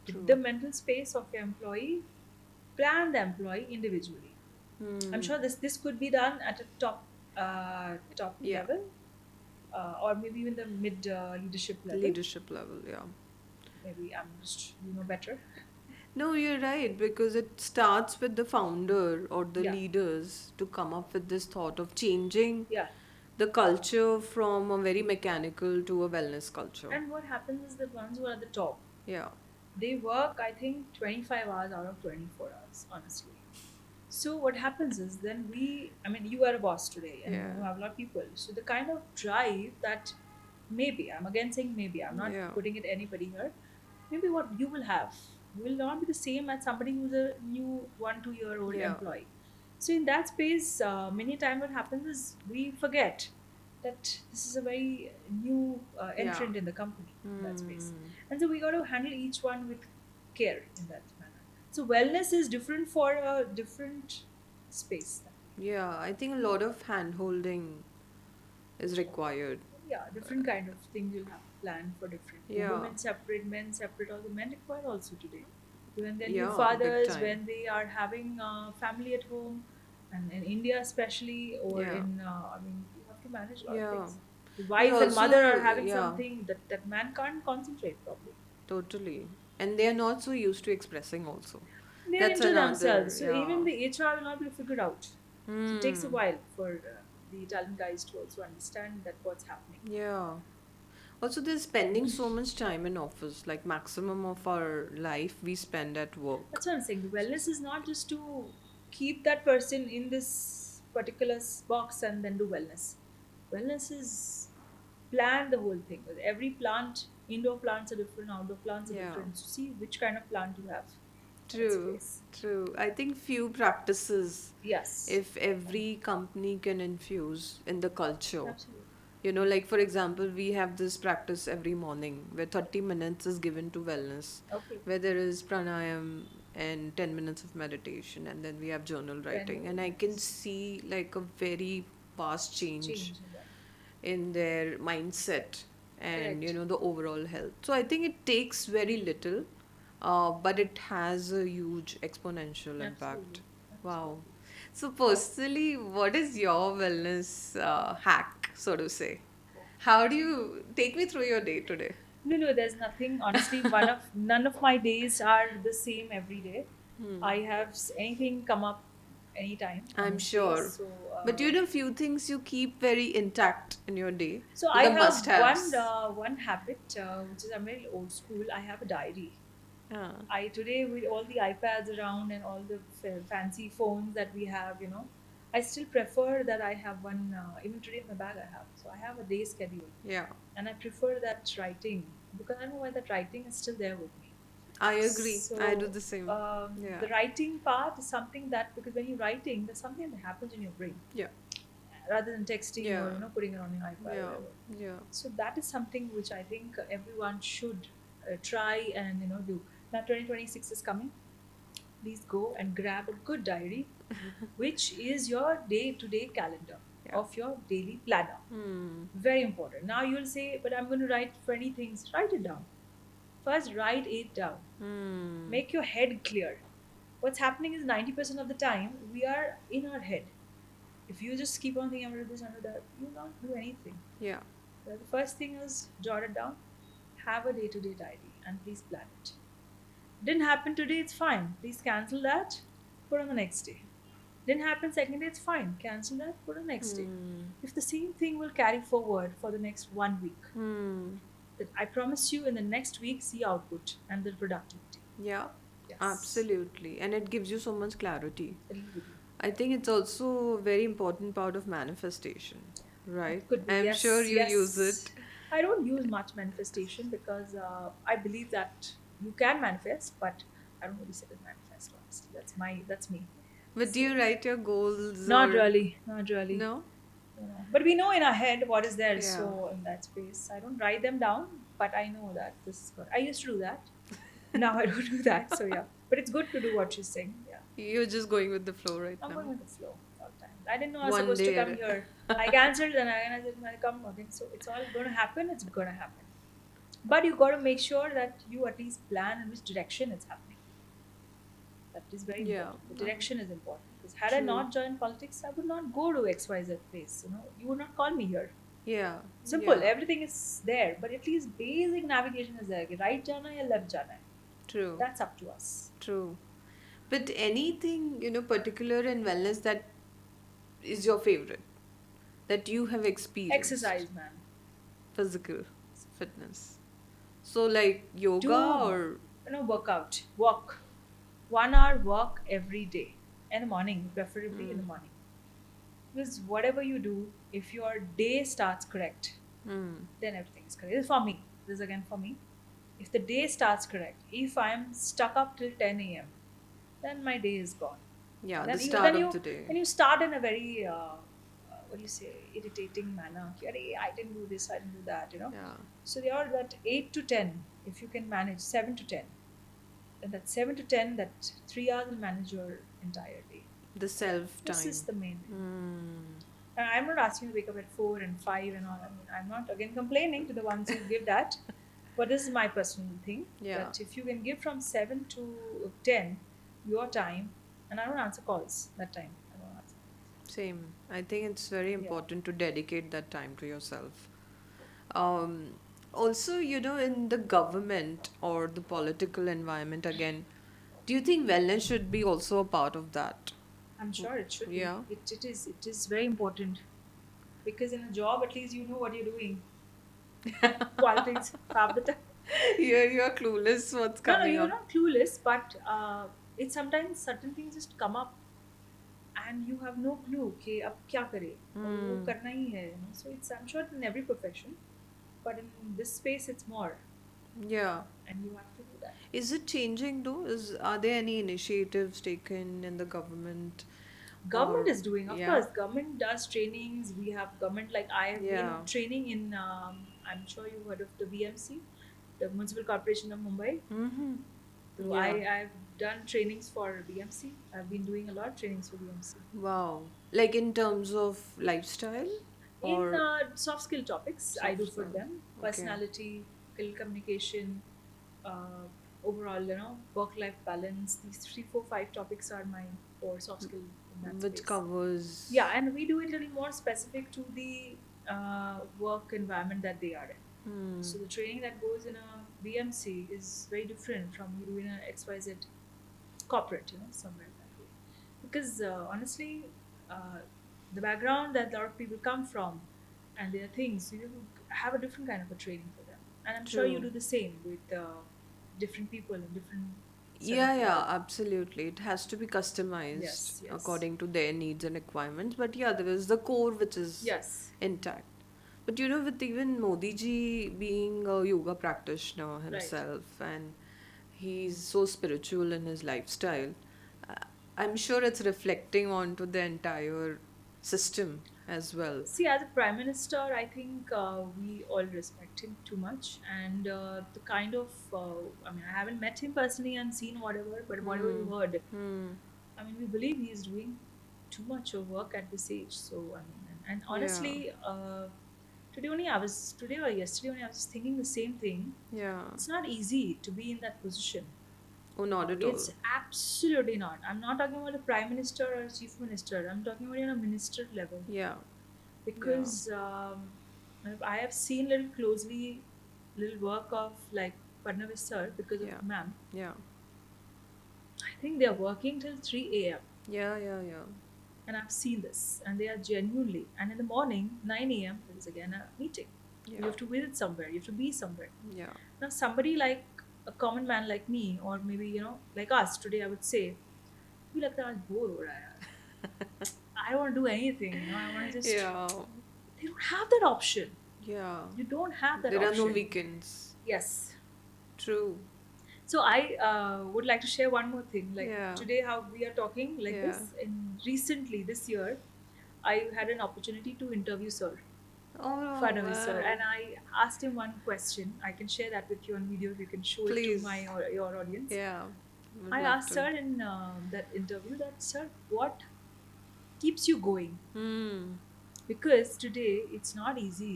With true. the mental space of your employee, plan the employee individually. I'm Hmm. sure this could be done at a top Yeah, level, or maybe even the mid leadership level. leadership level, yeah. Maybe I'm just better. No, you're right, because it starts with the founder or the Yeah, leaders to come up with this thought of changing yeah. the culture from a very mechanical to a wellness culture. And what happens is the ones who are at the top, Yeah, They work, I think, 25 hours out of 24 hours, honestly. So what happens is then I mean, you are a boss today and Yeah. you have a lot of people. So the kind of drive that maybe, I'm again saying maybe, I'm not Yeah. putting it anybody here, maybe what you will have will not be the same as somebody who's a new 1 2 year old Yeah. employee. So in that space, many times what happens is we forget that this is a very new Yeah. entrant in the company in that space, Hmm. and so we got to handle each one with care in that manner. So wellness is different for a different space. Yeah, I think a lot of hand holding is required. Yeah, different kind of things you'll have to plan for different. For Yeah. women separate, men separate. Also, men require also today. Even their new Yeah, big fathers, time. when they are having family at home, and in India especially, or Yeah. in I mean, you have to manage a lot of Yeah. things. The There's wife and mother are also, having yeah, something that man can't concentrate probably. totally. And they are not so used to expressing also. They're That's into another, themselves, so even yeah. the HR will not be figured out. So it takes a Hmm. while for the Italian guys to also understand that what's happening. Yeah. Also, they're spending so much time in office, like maximum of our life we spend at work. That's what I'm saying. The wellness is not just to keep that person in this particular box and then do wellness. Wellness is plan the whole thing. With every plant, indoor plants are different, outdoor plants are Yeah. different. So see which kind of plant you have in that True, space. true. I think few practices, Yes, if every company can infuse in the culture. absolutely. Like for example, we have this practice every morning where 30 minutes is given to wellness, Okay, where there is pranayam and 10 minutes of meditation, and then we have journal then writing. And I can yes, see like a very vast change change in them. in their mindset and Correct. the overall health. So I think it takes very little, but it has a huge exponential impact. Absolutely, Wow. absolutely. So personally, what is your wellness hack, so to say? How do you take me through your day today? No, no, there's nothing. Honestly, one of none of my days are the same every day. I have anything come up anytime on I'm the space. sure. But few things you keep very intact in your day. So I The have must-haves. one habit which is I'm very old school. I have a diary. Yeah. I today with all the iPads around and all the fancy phones that we have, I still prefer that I have one. Even today in my bag I have. So I have a day schedule, Yeah. and I prefer that writing because I know why that writing is still there with me. I agree. I do So the same. Yeah. the writing part is something that because when you're writing, there's something that happens in your brain Yeah. rather than texting or Yeah. putting it on your iPad or Yeah. whatever. Yeah. So that is something which I think everyone should try and do. Now 2026 is coming. Please go and grab a good diary, which is your day-to-day calendar Yeah. of your daily planner. Hmm. Very important. Now you'll say, but I'm going to write 20 things. Write it down. First, write it down. Hmm. Make your head clear. What's happening is 90% of the time we are in our head. If you just keep on thinking, I'm going to do this, I'm going to do that, you will not do anything. Yeah. The first thing is jot it down, have a day to day diary, and please plan it. Didn't happen today, it's fine. Please cancel that, put on the next day. Didn't happen second day, it's fine. Cancel that, put on the next day. Hmm. If the same thing will carry forward for the next 1 week, Hmm. then I promise you in the next week, see output and the productivity. Yeah. Yes, Absolutely. And it gives you so much clarity. it'll give you. I think it's also a very important part of manifestation, right? It could be, I'm sure yes, you use yes. it. I don't use much manifestation because I believe that you can manifest, but I don't really sit and manifest, honestly. That's me. But do you So, write your goals not or really, not really. no? But we know in our head what is there. Yeah. So, in that space, I don't write them down, but I know that this is what I used to do that. Now I don't do that. So, yeah. But it's good to do what she's saying. Yeah. You're just going with the flow right I'm now. going with the flow all the time. I didn't know I was One supposed to day come at here. a I cancelled and I said, I'll come again. So it's all going to happen. It's going to happen. But you got to make sure that you at least plan in which direction it's happening. That is very Yeah. important. The direction is important. Because had I True. not joined politics, I would not go to XYZ place. You would not call me here. Yeah. Simple. Yeah. Everything is there. But at least basic navigation is there. कि right jana या left jana hai. True. That's up to us. True. But anything, particular in wellness that is your favorite, that you have experienced? Exercise, man. Physical fitness. So like yoga Do or workout, walk, 1 hour walk every day in the morning, preferably in the Mm. morning. Because whatever you do, if your day starts correct, Mm. then everything is correct. This is for me. This is again for me. If the day starts correct, if I'm stuck up till 10 a.m., then my day is gone. Yeah, the Then you start then of you the day. then you start in a very what do you say, irritating manner. Ki, "Arey, I didn't do this, I didn't do that. Yeah. So they are that 8 to 10. If you can manage 7 to 10, then that 7 to 10, that 3 hours will manage your entire day. The self This is time. the main thing. Mm. And I'm not asking you to wake up at 4 and 5 and all. I mean, I'm not again complaining to the ones who give that, but this is my personal thing Yeah. that if you can give from 7 to 10 your time, and I don't answer calls that time. I don't answer calls. Same. I think it's very Yeah. important to dedicate that time to yourself. Um, Also, in the government or the political environment, again, do you think wellness should be also a part of that? I'm sure it should be. Yeah. It is very important because in a job at least you know what you're doing. Politics half the time. You're clueless what's No, no, coming you're up. not clueless, but it's sometimes certain things just come up and you have no clue कि अब क्या करे और वो Hmm. करना ही है. So it's, I'm sure in every profession, but in this space it's more, Yeah. and you have to do that. Is it changing though? Are there any initiatives taken in the government Government or is doing, of yeah? course. Government does trainings. We have government, like I have been Yeah. training in. I'm sure you've heard of the VMC, the Municipal Corporation of Mumbai. Mm-hmm. So Yeah. I've done trainings for VMC. I've been doing a lot of trainings for VMC. Wow. Like in terms of lifestyle In or soft skill topics, I soft do for skill? them Okay. personality, skill communication, uh, overall, work life balance. These three, four, five topics are my core soft skill in that Which space. covers. Yeah, and we do it a little more specific to the work environment that they are in. Hmm. So the training that goes in a BMC is very different from you doing a XYZ corporate, somewhere that way. Because honestly, uh, the background that a lot of people come from and their things, you have a different kind of a training for them. And I'm sure you True. do the same with different people and different set Yeah, of yeah, absolutely. It has to be customized yes, yes, according to their needs and requirements. But yeah, there is the core which is yes, intact. But with even Modi ji being a yoga practitioner right. himself and he's so spiritual in his lifestyle, uh, I'm sure it's reflecting onto the entire system as well. See, as a prime minister, I think we all respect him too much, and the kind of I mean, I haven't met him personally and seen whatever, but whatever we Hmm. heard, Hmm. I mean, we believe he is doing too much of work at this age. So I mean, and Yeah. honestly, today or yesterday only I was thinking the same thing. Yeah. It's not easy to be in that position. Oh, not at It's all. absolutely not. I'm not talking about a prime minister or a chief minister. I'm talking about a minister level Yeah. Yeah. because I have seen little closely little work of like Padnavis sir because of Yeah. ma'am. Yeah. I think they are working till 3 a.m. Yeah. Yeah. Yeah. and I've seen this and they are genuinely, and in the morning 9 a.m. there is again a meeting. You Yeah. have to visit somewhere, you have to be somewhere. Yeah. Now somebody like a common man like me or maybe like us today, I would say भी लगता है आज bore हो रहा है यार. I don't want to do anything, I want to just. Yeah. They don't have that option. Yeah. You don't have that There are no option. weekends. Yes. True. So I would like to share one more thing. Like Yeah. today, how we are talking like Yeah. this. And recently, this year, I had an opportunity to interview Sir Oh, Fadnavis Sir, wow. and I asked him one question. I can share that with you on video. You can show it to my Please. or your audience. Yeah. Would I love asked to. Sir in that interview that Sir, what keeps you going? Hmm. Because today it's not easy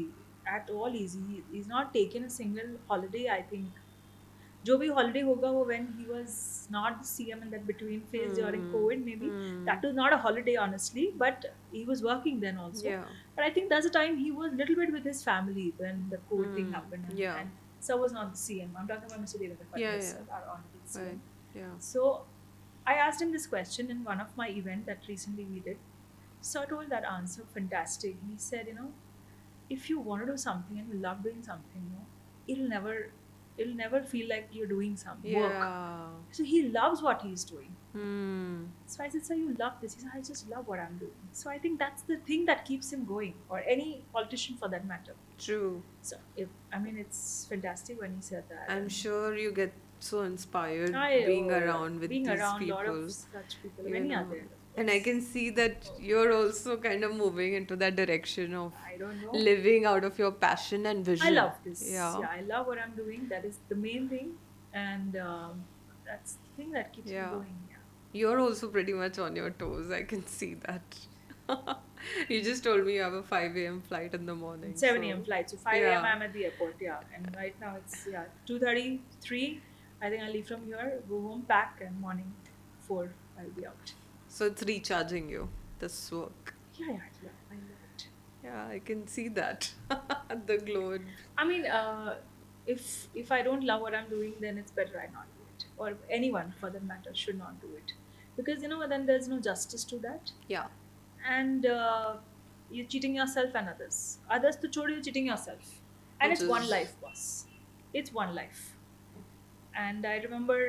at all easy. He's not taken a single holiday. I think जो भी holiday होगा वो when he was not the CM in that between phase during Hmm. COVID, maybe Hmm. that was not a holiday honestly, but he was working then also. Yeah. But I think that's the time he was a little bit with his family when the COVID thing Hmm. happened, Yeah. and Sir was not the CM. I'm talking about Mr. Devendra Yeah. Fadnavis, Yeah. sir, our honorable Right. CM. Yeah. So I asked him this question in one of my event that recently we did. Sir told that answer fantastic. He said, if you want to do something and you love doing something, it'll never it'll never feel like you're doing some work. Yeah. So he loves what he's doing. Hmm. So I said, "So you love this?" He said, "I just love what I'm doing." So I think that's the thing that keeps him going, or any politician for that matter. True. So if I mean, it's fantastic when he said that, I'm and sure you get so inspired I being around with being these around a lot of people, such people, you many are know. there, of And I course. can see that Oh, you're also kind of moving into that direction of I don't know. living out of your passion and I vision. love this. Yeah. Yeah, I love what I'm doing. That is the main thing, and that's the thing that keeps me Yeah. going. Yeah. You're also pretty much on your toes. I can see that. You just told me you have a 5 a.m. flight in the morning. 7 a.m. So, flight. So 5 a.m. yeah. I'm at the airport. Yeah, and right now it's 2:33. I think I'll leave from here, go home, pack, and morning 4 I'll be out. So it's recharging you, this work. Yeah, yeah, yeah. I love it. Yeah, I can see that. The glow. I mean, if I don't love what I'm doing, then it's better I not do it, or anyone for that matter should not do it, because then there's no justice to that, Yeah, and you're cheating yourself and others. Others to chode, you're cheating yourself, and which it's one is life, boss. It's one life, and I remember.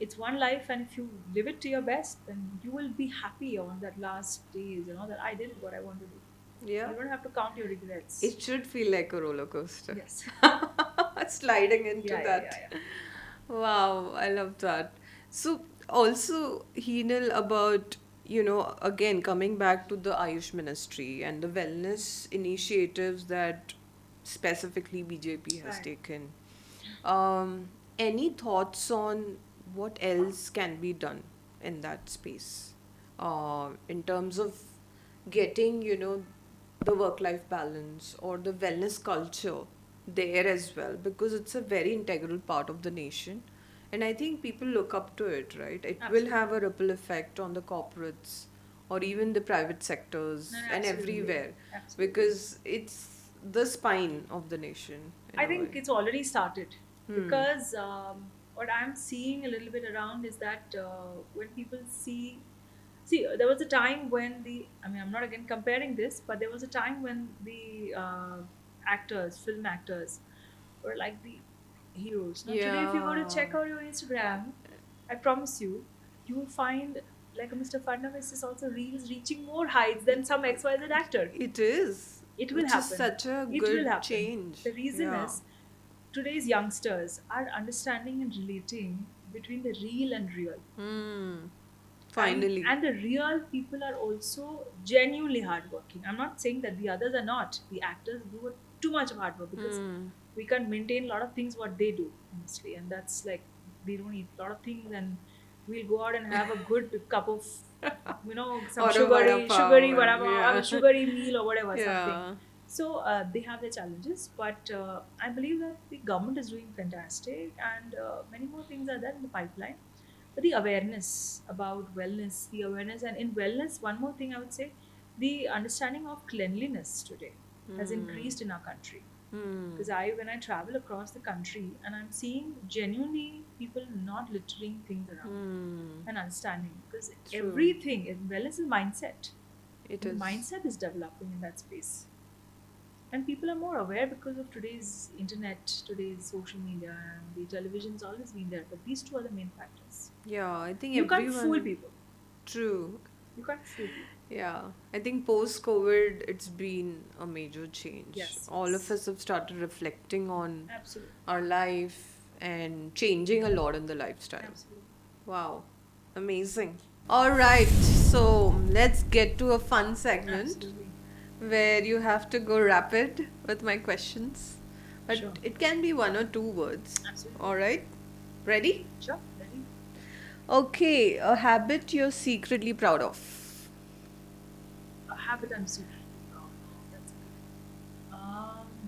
It's one life, and if you live it to your best, then you will be happy on that last days, that I did what I want to do. yeah. You don't have to count your regrets. It should feel like a roller coaster. Yes. Sliding into Yeah, yeah, that. yeah, yeah. Wow, I love that. So, also, Heenal, about, again, coming back to the Ayush Ministry and the wellness initiatives that specifically BJP has Right. taken. Any thoughts on what else can be done in that space? In terms of getting, the work life balance or the wellness culture there as well, because it's a very integral part of the nation. And I think people look up to it, right? It will Absolutely. have a ripple effect on the corporates or even the private sectors No, no, and absolutely. everywhere, Absolutely. because it's the spine of the nation in I a way. think it's already started, Hmm. because what I'm seeing a little bit around is that when people see, there was a time when I mean, I'm not again comparing this, but there was a time when the actors, film actors, were like the heroes. Now, today, if you go to Yeah, check out your Instagram, I promise you will find like a Mr. Fadnavis is also reels reaching more heights than some XYZ actor. it is, It will which is happen. such a It will good happen. change. The reason Yeah. is today's youngsters are understanding and relating between the real and real. Hmm. And Finally. and the real people are also genuinely hardworking. I'm not saying that the others are not. The actors do too much of hard work, because Hmm. we can't maintain a lot of things what they do, honestly. And that's like, we don't eat a lot of things, and we'll go out and have a good cup of some Or a vada sugary pav, and whatever, a yeah. sugary meal or whatever, something. Yeah. So they have their challenges, but I believe that the government is doing fantastic, and many more things are there in the pipeline. But the awareness about wellness, the awareness, and in wellness, one more thing I would say, the understanding of cleanliness today has Hmm. increased in our country. Hmm. Because when I travel across the country, and I'm seeing genuinely people not littering things around, Hmm. and understanding, because True. everything in wellness is mindset, It and the is. mindset is developing in that space, and people are more aware because of today's internet, today's social media, and the television's always been there, but these two are the main factors. Yeah, I think You can't fool everyone. people. True. You can't fool people. Yeah, I think post COVID, it's been a major change. Yes, All of yes. us have started reflecting on Absolutely. our life and changing a lot in the lifestyle. Absolutely. Wow, amazing. All right, so let's get to a fun segment Absolutely. where you have to go rapid with my questions. But Sure. it can be one or two words. Absolutely. All right, ready? Sure. Ready? Okay, a habit you're secretly proud of. A habit I'm secretly proud of. That's a good one.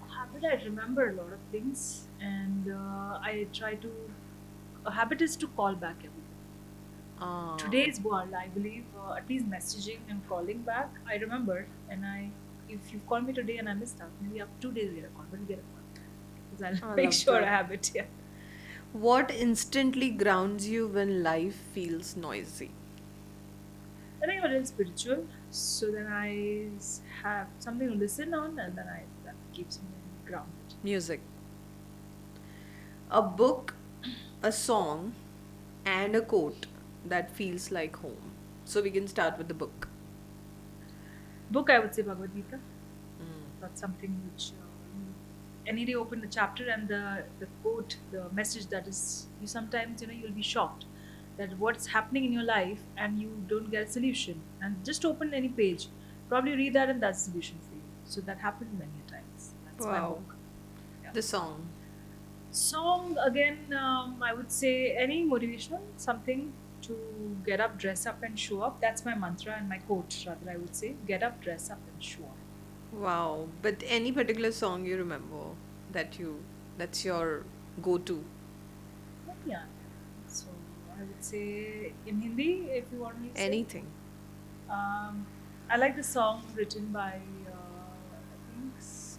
A habit, I remember a lot of things, and I try to. A habit is to call back everything. Ah, Today's world, I believe, at least messaging and calling back, I remember, and if you call me today and I missed out, maybe after 2 days we get a call, but we get a call back, because I'll I make love sure I that. have it. Yeah. What instantly grounds you when life feels noisy? Then I got a little spiritual, so then have something to listen on, and then that keeps me grounded. Music. A book, a song, and a quote that feels like home. So we can start with the book. Book, I would say Bhagavad Gita. That's something which you any day open the chapter and the quote, the message that is, you sometimes, you'll be shocked that what's happening in your life and you don't get a solution, and just open any page, probably read that and that's the solution for you. So that happened many a times. That's my Wow. book. Yeah. The song. Song again, I would say any motivational something to get up, dress up, and show up. That's my mantra and my quote, rather. I would say get up, dress up, and show up. Wow. But any particular song you remember that's your go-to? Yeah. So I would say in Hindi, if you want me to say, Anything. um, I like the song written by I think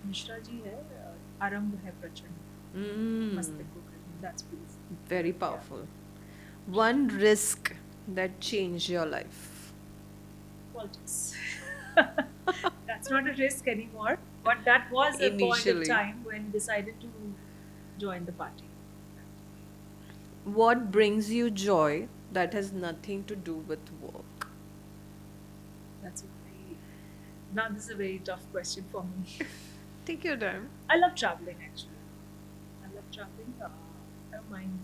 Mishra ji hai, Arambh hai Prachand. Mast Mm, Ko Karni. That's please. very Yeah. powerful. One risk that changed your life. Politics. That's not a risk anymore, but that was a point of Initially. time when decided to join the party. What brings you joy that has nothing to do with work? That's a very now this is a very tough question for me. Take your time. I love traveling actually. I love traveling. I don't mind.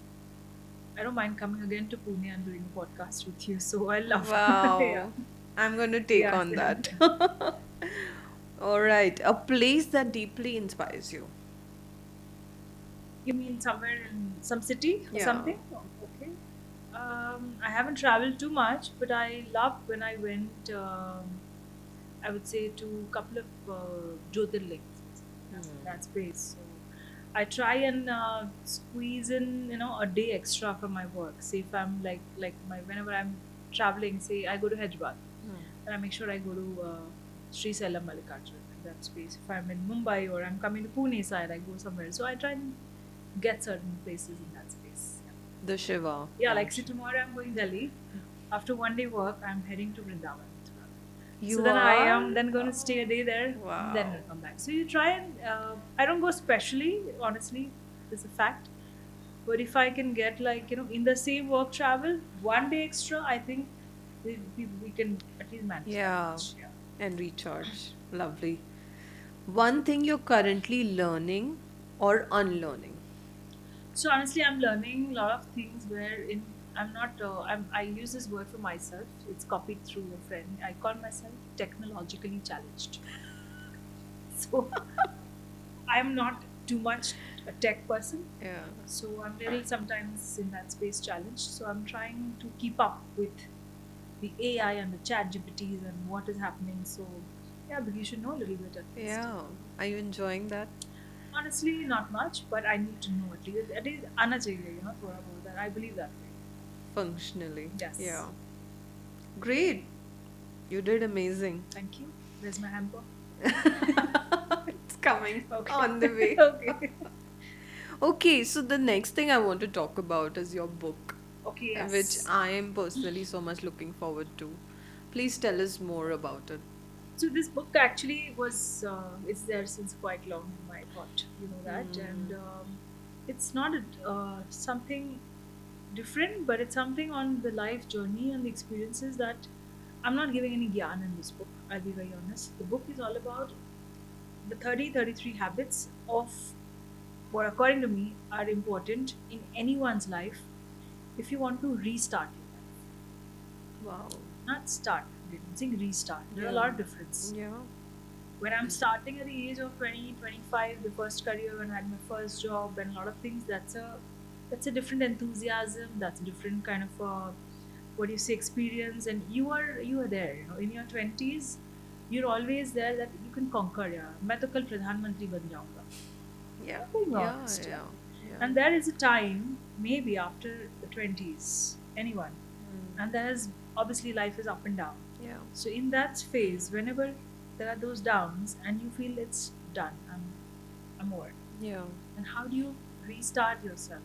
I don't mind coming again to Pune and doing a podcast with you. So I love. Yeah. Wow. I'm going to take Yeah. on that. All right. A place that deeply inspires you. You mean somewhere in some city or Yeah. something? Oh, okay. I haven't traveled too much, but I loved when I went. I would say to a couple of Jyotirlings. That space. So I try and squeeze in, a day extra from my work. Say if I'm like my whenever I'm traveling, say I go to Hyderabad, and I make sure I go to Sri Salem Mallikarjun in that space. If I'm in Mumbai or I'm coming to Pune side, I go somewhere. So I try and get certain places in that space. The Shiva. Yeah, like say tomorrow I'm going Delhi. After one day work, I'm heading to Vrindavan. You So then I are? am then going to stay a day there, Wow. then I'll come back. So you try and I don't go specially, honestly, it's a fact. But if I can get like in the same work travel, one day extra, I think we can at least manage. that Yeah. much. Yeah. And recharge. Lovely. One thing you're currently learning or unlearning. So honestly, I'm learning a lot of things where in I'm not I use this word for myself. It's copied through a friend. I call myself technologically challenged. So I'm not too much a tech person. Yeah. So I'm little sometimes in that space challenged. So I'm trying to keep up with the AI and the chat GPTs and what is happening. So yeah, but you should know a little bit at least. Yeah. Are you enjoying that? Honestly, not much, but I need to know at least. At least आना चाहिए, थोड़ा बहुत that. I believe that way. Functionally. Yes. Yeah. Great. You did amazing. Thank you. Where's my hamper? It's coming Okay. on the way. Okay. Okay, so the next thing I want to talk about is your book, Okay. Yes. which I am personally so much looking forward to. Please tell us more about it. So this book actually was it's there since quite long in my thought, that, and it's not something different, but it's something on the life journey and the experiences that I'm not giving any gyan in this book. I'll be very honest. The book is all about the 33 habits of what, according to me, are important in anyone's life if you want to restart your life. Wow. Not start, I'm saying restart. There's a Yeah. lot of difference. Yeah. When I'm starting at the age of 20, 25, the first career when I had my first job and a lot of things, that's a different enthusiasm, that's a different kind of what do you say, experience, and you are there, in your 20s, you're always there that you can conquer. Yeah, मैं तो कल प्रधानमंत्री बन जाऊंगा. Yeah. I'm being Yeah. honest, Yeah. Yeah. and there is a time, maybe after the 20s, anyone, and there's obviously life is up and down. Yeah. So in that phase, whenever there are those downs and you feel it's done, I'm over. Yeah. And how do you restart yourself?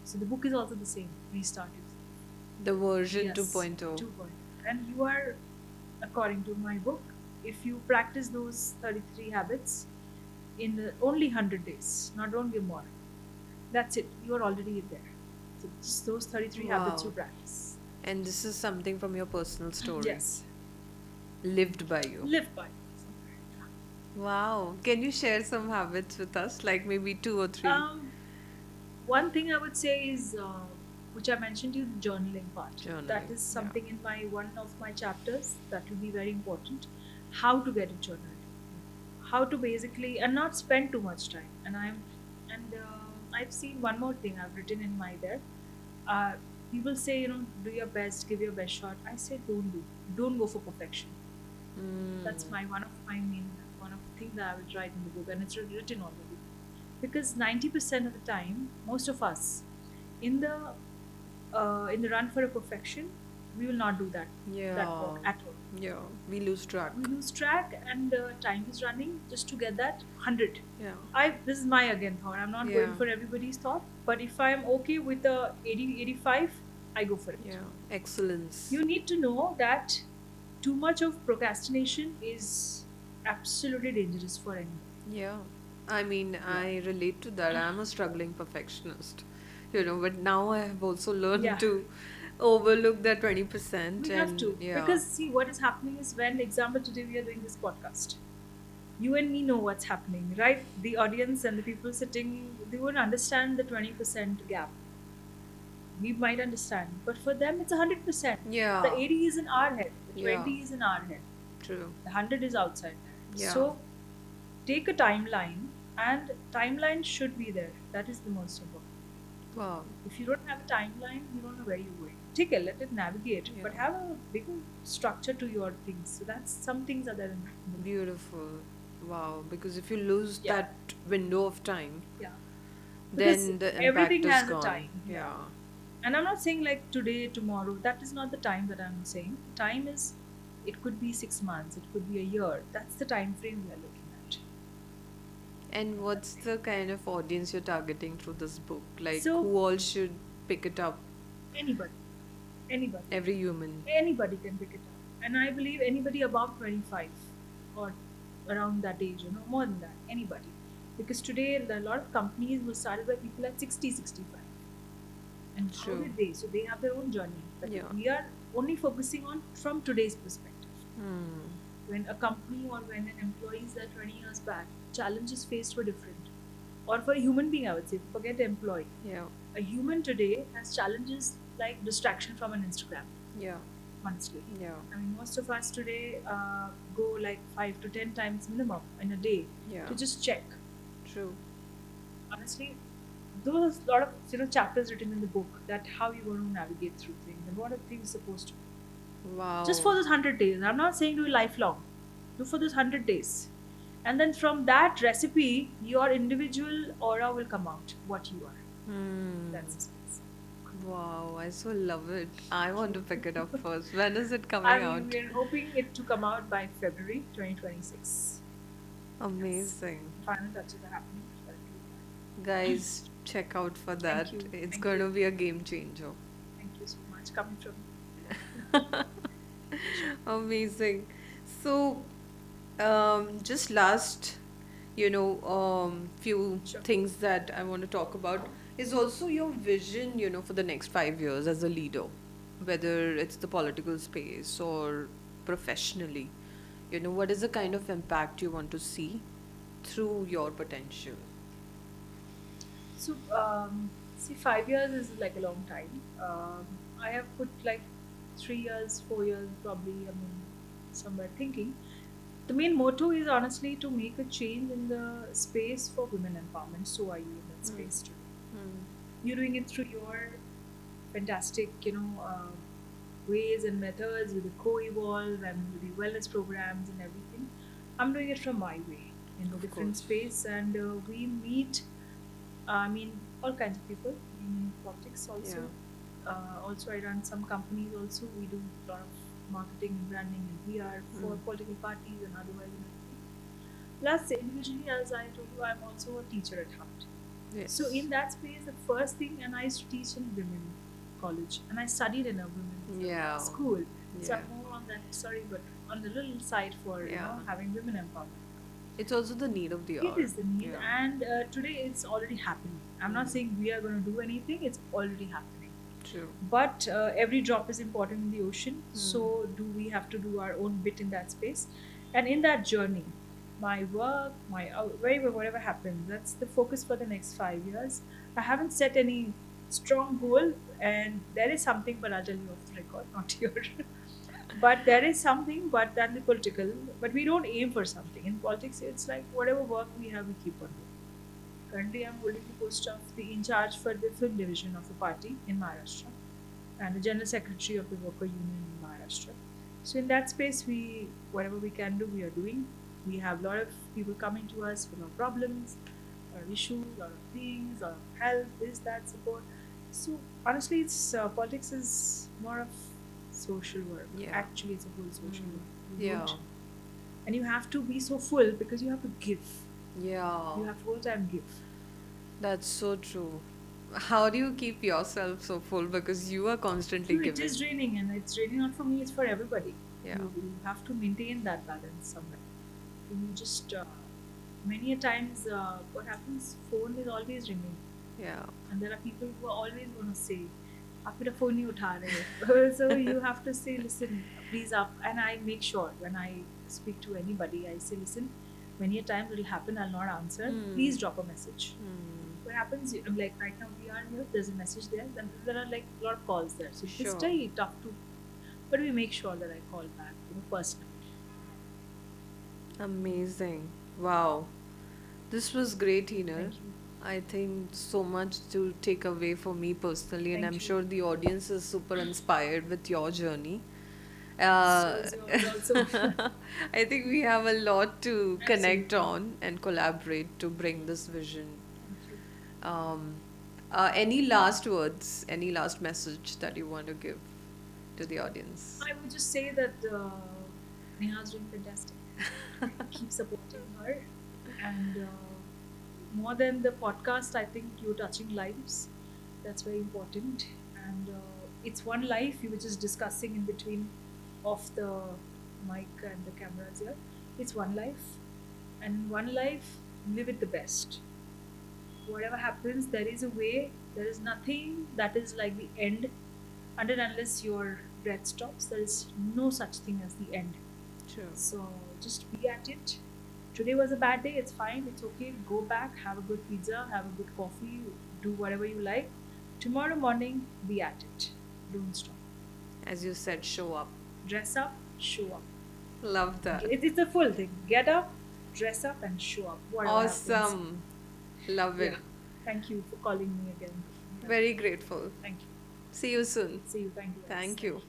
So the book is also the same. Restart yourself. The version Yes, 2.0. 2.0. And you are, according to my book, if you practice those 33 habits, in only 100 days, not only more. That's it. You are already there. So just those 33 habits you Wow. practice. And this is something from your personal story, Yes. lived by you. Live by. Wow. Can you share some habits with us, like maybe two or three? Um, One thing I would say is, which I mentioned to you, the journaling part. That Journaling. is Yeah. something in my one of my chapters that will be very important. How to get it journaled, how to basically and not spend too much time. I've seen one more thing I've written in my there. Uh, People say, do your best, give your best shot. I say don't go for perfection. That's my one of the things that I will write in the book, and it's written already. Because 90% of the time, most of us, in the run for a perfection, we will not do that Yeah. work at all. Yeah. We lose track. We lose track, and time is running just to get that 100. Yeah. I This is my again thought. I'm not going Yeah. for everybody's thought, but if I'm okay with a 80, 85, I go for it. Yeah. Excellence. You need to know that too much of procrastination is absolutely dangerous for anybody. Yeah. I mean, Yeah. I relate to that. I'm a struggling perfectionist, but now I have also learned Yeah. to overlook that 20%. We have And to. yeah. Because see what is happening is, when example today we are doing this podcast. You and me know what's happening, right? The audience and the people sitting, they won't understand the 20% gap. We might understand, but for them it's 100%. The Yeah. 80 is in our head, the Yeah. 20 is in our head, True. the 100 is outside there. Yeah. So take a timeline, and timeline should be there. That is the most important. Wow. If you don't have a timeline, you don't know where you're going. Take it, let it navigate, Yeah. but have a bigger structure to your things. So that's some things are there in the book. Beautiful. Wow. Because if you lose Yeah, that window of time, yeah. Because then the impact everything is has a gone. time. Yeah. Yeah. And I'm not saying like today, tomorrow. That is not the time that I'm saying. Time is, it could be 6 months, it could be a year. That's the time frame we are looking at. And what's Exactly. the kind of audience you're targeting through this book? Like, So who all should pick it up? anybody, anybody, Every human. anybody can pick it up. And I believe anybody above 25 or around that age, more than that, anybody. Because today, a lot of companies were started by people at 60, 65. And how True. did they? So they have their own journey. But Yeah. we are only focusing on from today's perspective. Hmm. When a company or when an employee is there 20 years back, challenges faced were different. Or for a human being, I would say, forget the employee. Yeah. A human today has challenges like distraction from an Instagram, Yeah. honestly. Yeah. I mean, most of us today go like 5 to 10 times minimum in a day Yeah. to just check. True. Honestly, those lot of chapters written in the book that how you're going to navigate through things and what are things supposed to be. Just for Wow. those 100 days. I'm not saying do it lifelong. Do for those 100 days. And then from that recipe, your individual aura will come out, what you are. Hmm. That's the space. Wow. I so love it. I want to pick it up first. When is it coming I mean, out? we're hoping it to come out by February 2026. Yes. Amazing. The final touches are happening. Guys, check out for that. Thank you. It's Thank going you. to be a game changer. Thank you so much. Coming from you. Amazing. So, just last, few Sure. things that I want to talk about is also your vision, for the next 5 years as a leader, whether it's the political space or professionally. What is the kind of impact you want to see through your potential? So, see, 5 years is like a long time. I have put like 3 years, 4 years, probably. I mean, somewhere thinking. The main motto is honestly to make a change in the space for women empowerment. So, are you in that space today? You're doing it through your fantastic, ways and methods with the co-evolve and with the wellness programs and everything. I'm doing it from my way in a Of different course. space, and we meet. I mean, all kinds of people in politics Yeah. also. Also, I run some companies. Also, we do a lot of marketing and branding and PR for political parties and otherwise. And everything. Plus, individually, as I told you, I'm also a teacher at heart. So Yes. in that space, the first thing, and I used to teach in women college, and I studied in a women's Yeah. school. So Yeah. I'm more on that, sorry, but on the little side for Yeah. having women empowerment. It's also the need of the It hour. is the need, Yeah. and today it's already happening. I'm not saying we are going to do anything, it's already happening. True. But every drop is important in the ocean, Hmm. so do we have to do our own bit in that space. And in that journey, my work, my whatever happens, that's the focus for the next 5 years. I haven't set any strong goal, and there is something, but I'll tell you off the record, not here. But there is something, but that'll be political. But we don't aim for something. In politics, it's like whatever work we have, we keep on doing. Currently, I'm holding the post of the in charge for the film division of the party in Maharashtra and the general secretary of the worker union in Maharashtra. So in that space, we whatever we can do, we are doing. We have a lot of people coming to us with a lot of problems, a lot of issues, a lot of things, a lot of help, this, that, support. So honestly, it's politics is more of social work. Yeah. Actually, it's a whole social work. You Yeah. don't, and you have to be so full because you have to give. Yeah. You have to all time give. That's so true. How do you keep yourself so full? Because you are constantly No, it giving. is draining, and it's draining not for me; it's for everybody. Yeah. You have to maintain that balance somewhere. You just many a times what happens? Phone is always ringing, Yeah. and there are people who are always going to say, "आप मेरा phone नहीं उठा रहे." So you have to say, "Listen, please up." And I make sure when I speak to anybody, I say, "Listen, many a times it will happen. I'll not answer. Please drop a message." What happens, like right now we are here, there's a message there, then there are like a lot of calls there, so it's Sure. very tough to, but we make sure that I call back, personally. Amazing. Wow. This was great, Heenal. Thank you. I think so much to take away for me personally, and I'm Thank you. sure the audience is super inspired with your journey. So Uh, is yours also. I think we have a lot to connect Absolutely. on and collaborate to bring this vision. Thank you. Um, any last words, any last message that you want to give to the audience? I would just say that Neha's doing fantastic. Keep supporting her, and more than the podcast, I think you're touching lives. That's very important, and it's one life you were just discussing in between off the mic and the cameras here. It's one life, and one life, live it the best. Whatever happens, there is a way. There is nothing that is like the end, until unless your breath stops. There is no such thing as the end. True. So just be at it. Today was a bad day. It's fine. It's okay. Go back, have a good pizza, have a good coffee, do whatever you like. Tomorrow morning, be at it. Don't stop. As you said, show up. Dress up, show up. Love that. It's a full thing. Get up, dress up, and show up. Whatever happens. Awesome. Love it. Yeah. Thank you for calling me again. Very grateful. Thank you. See you soon. See you. Thank you. Thank you.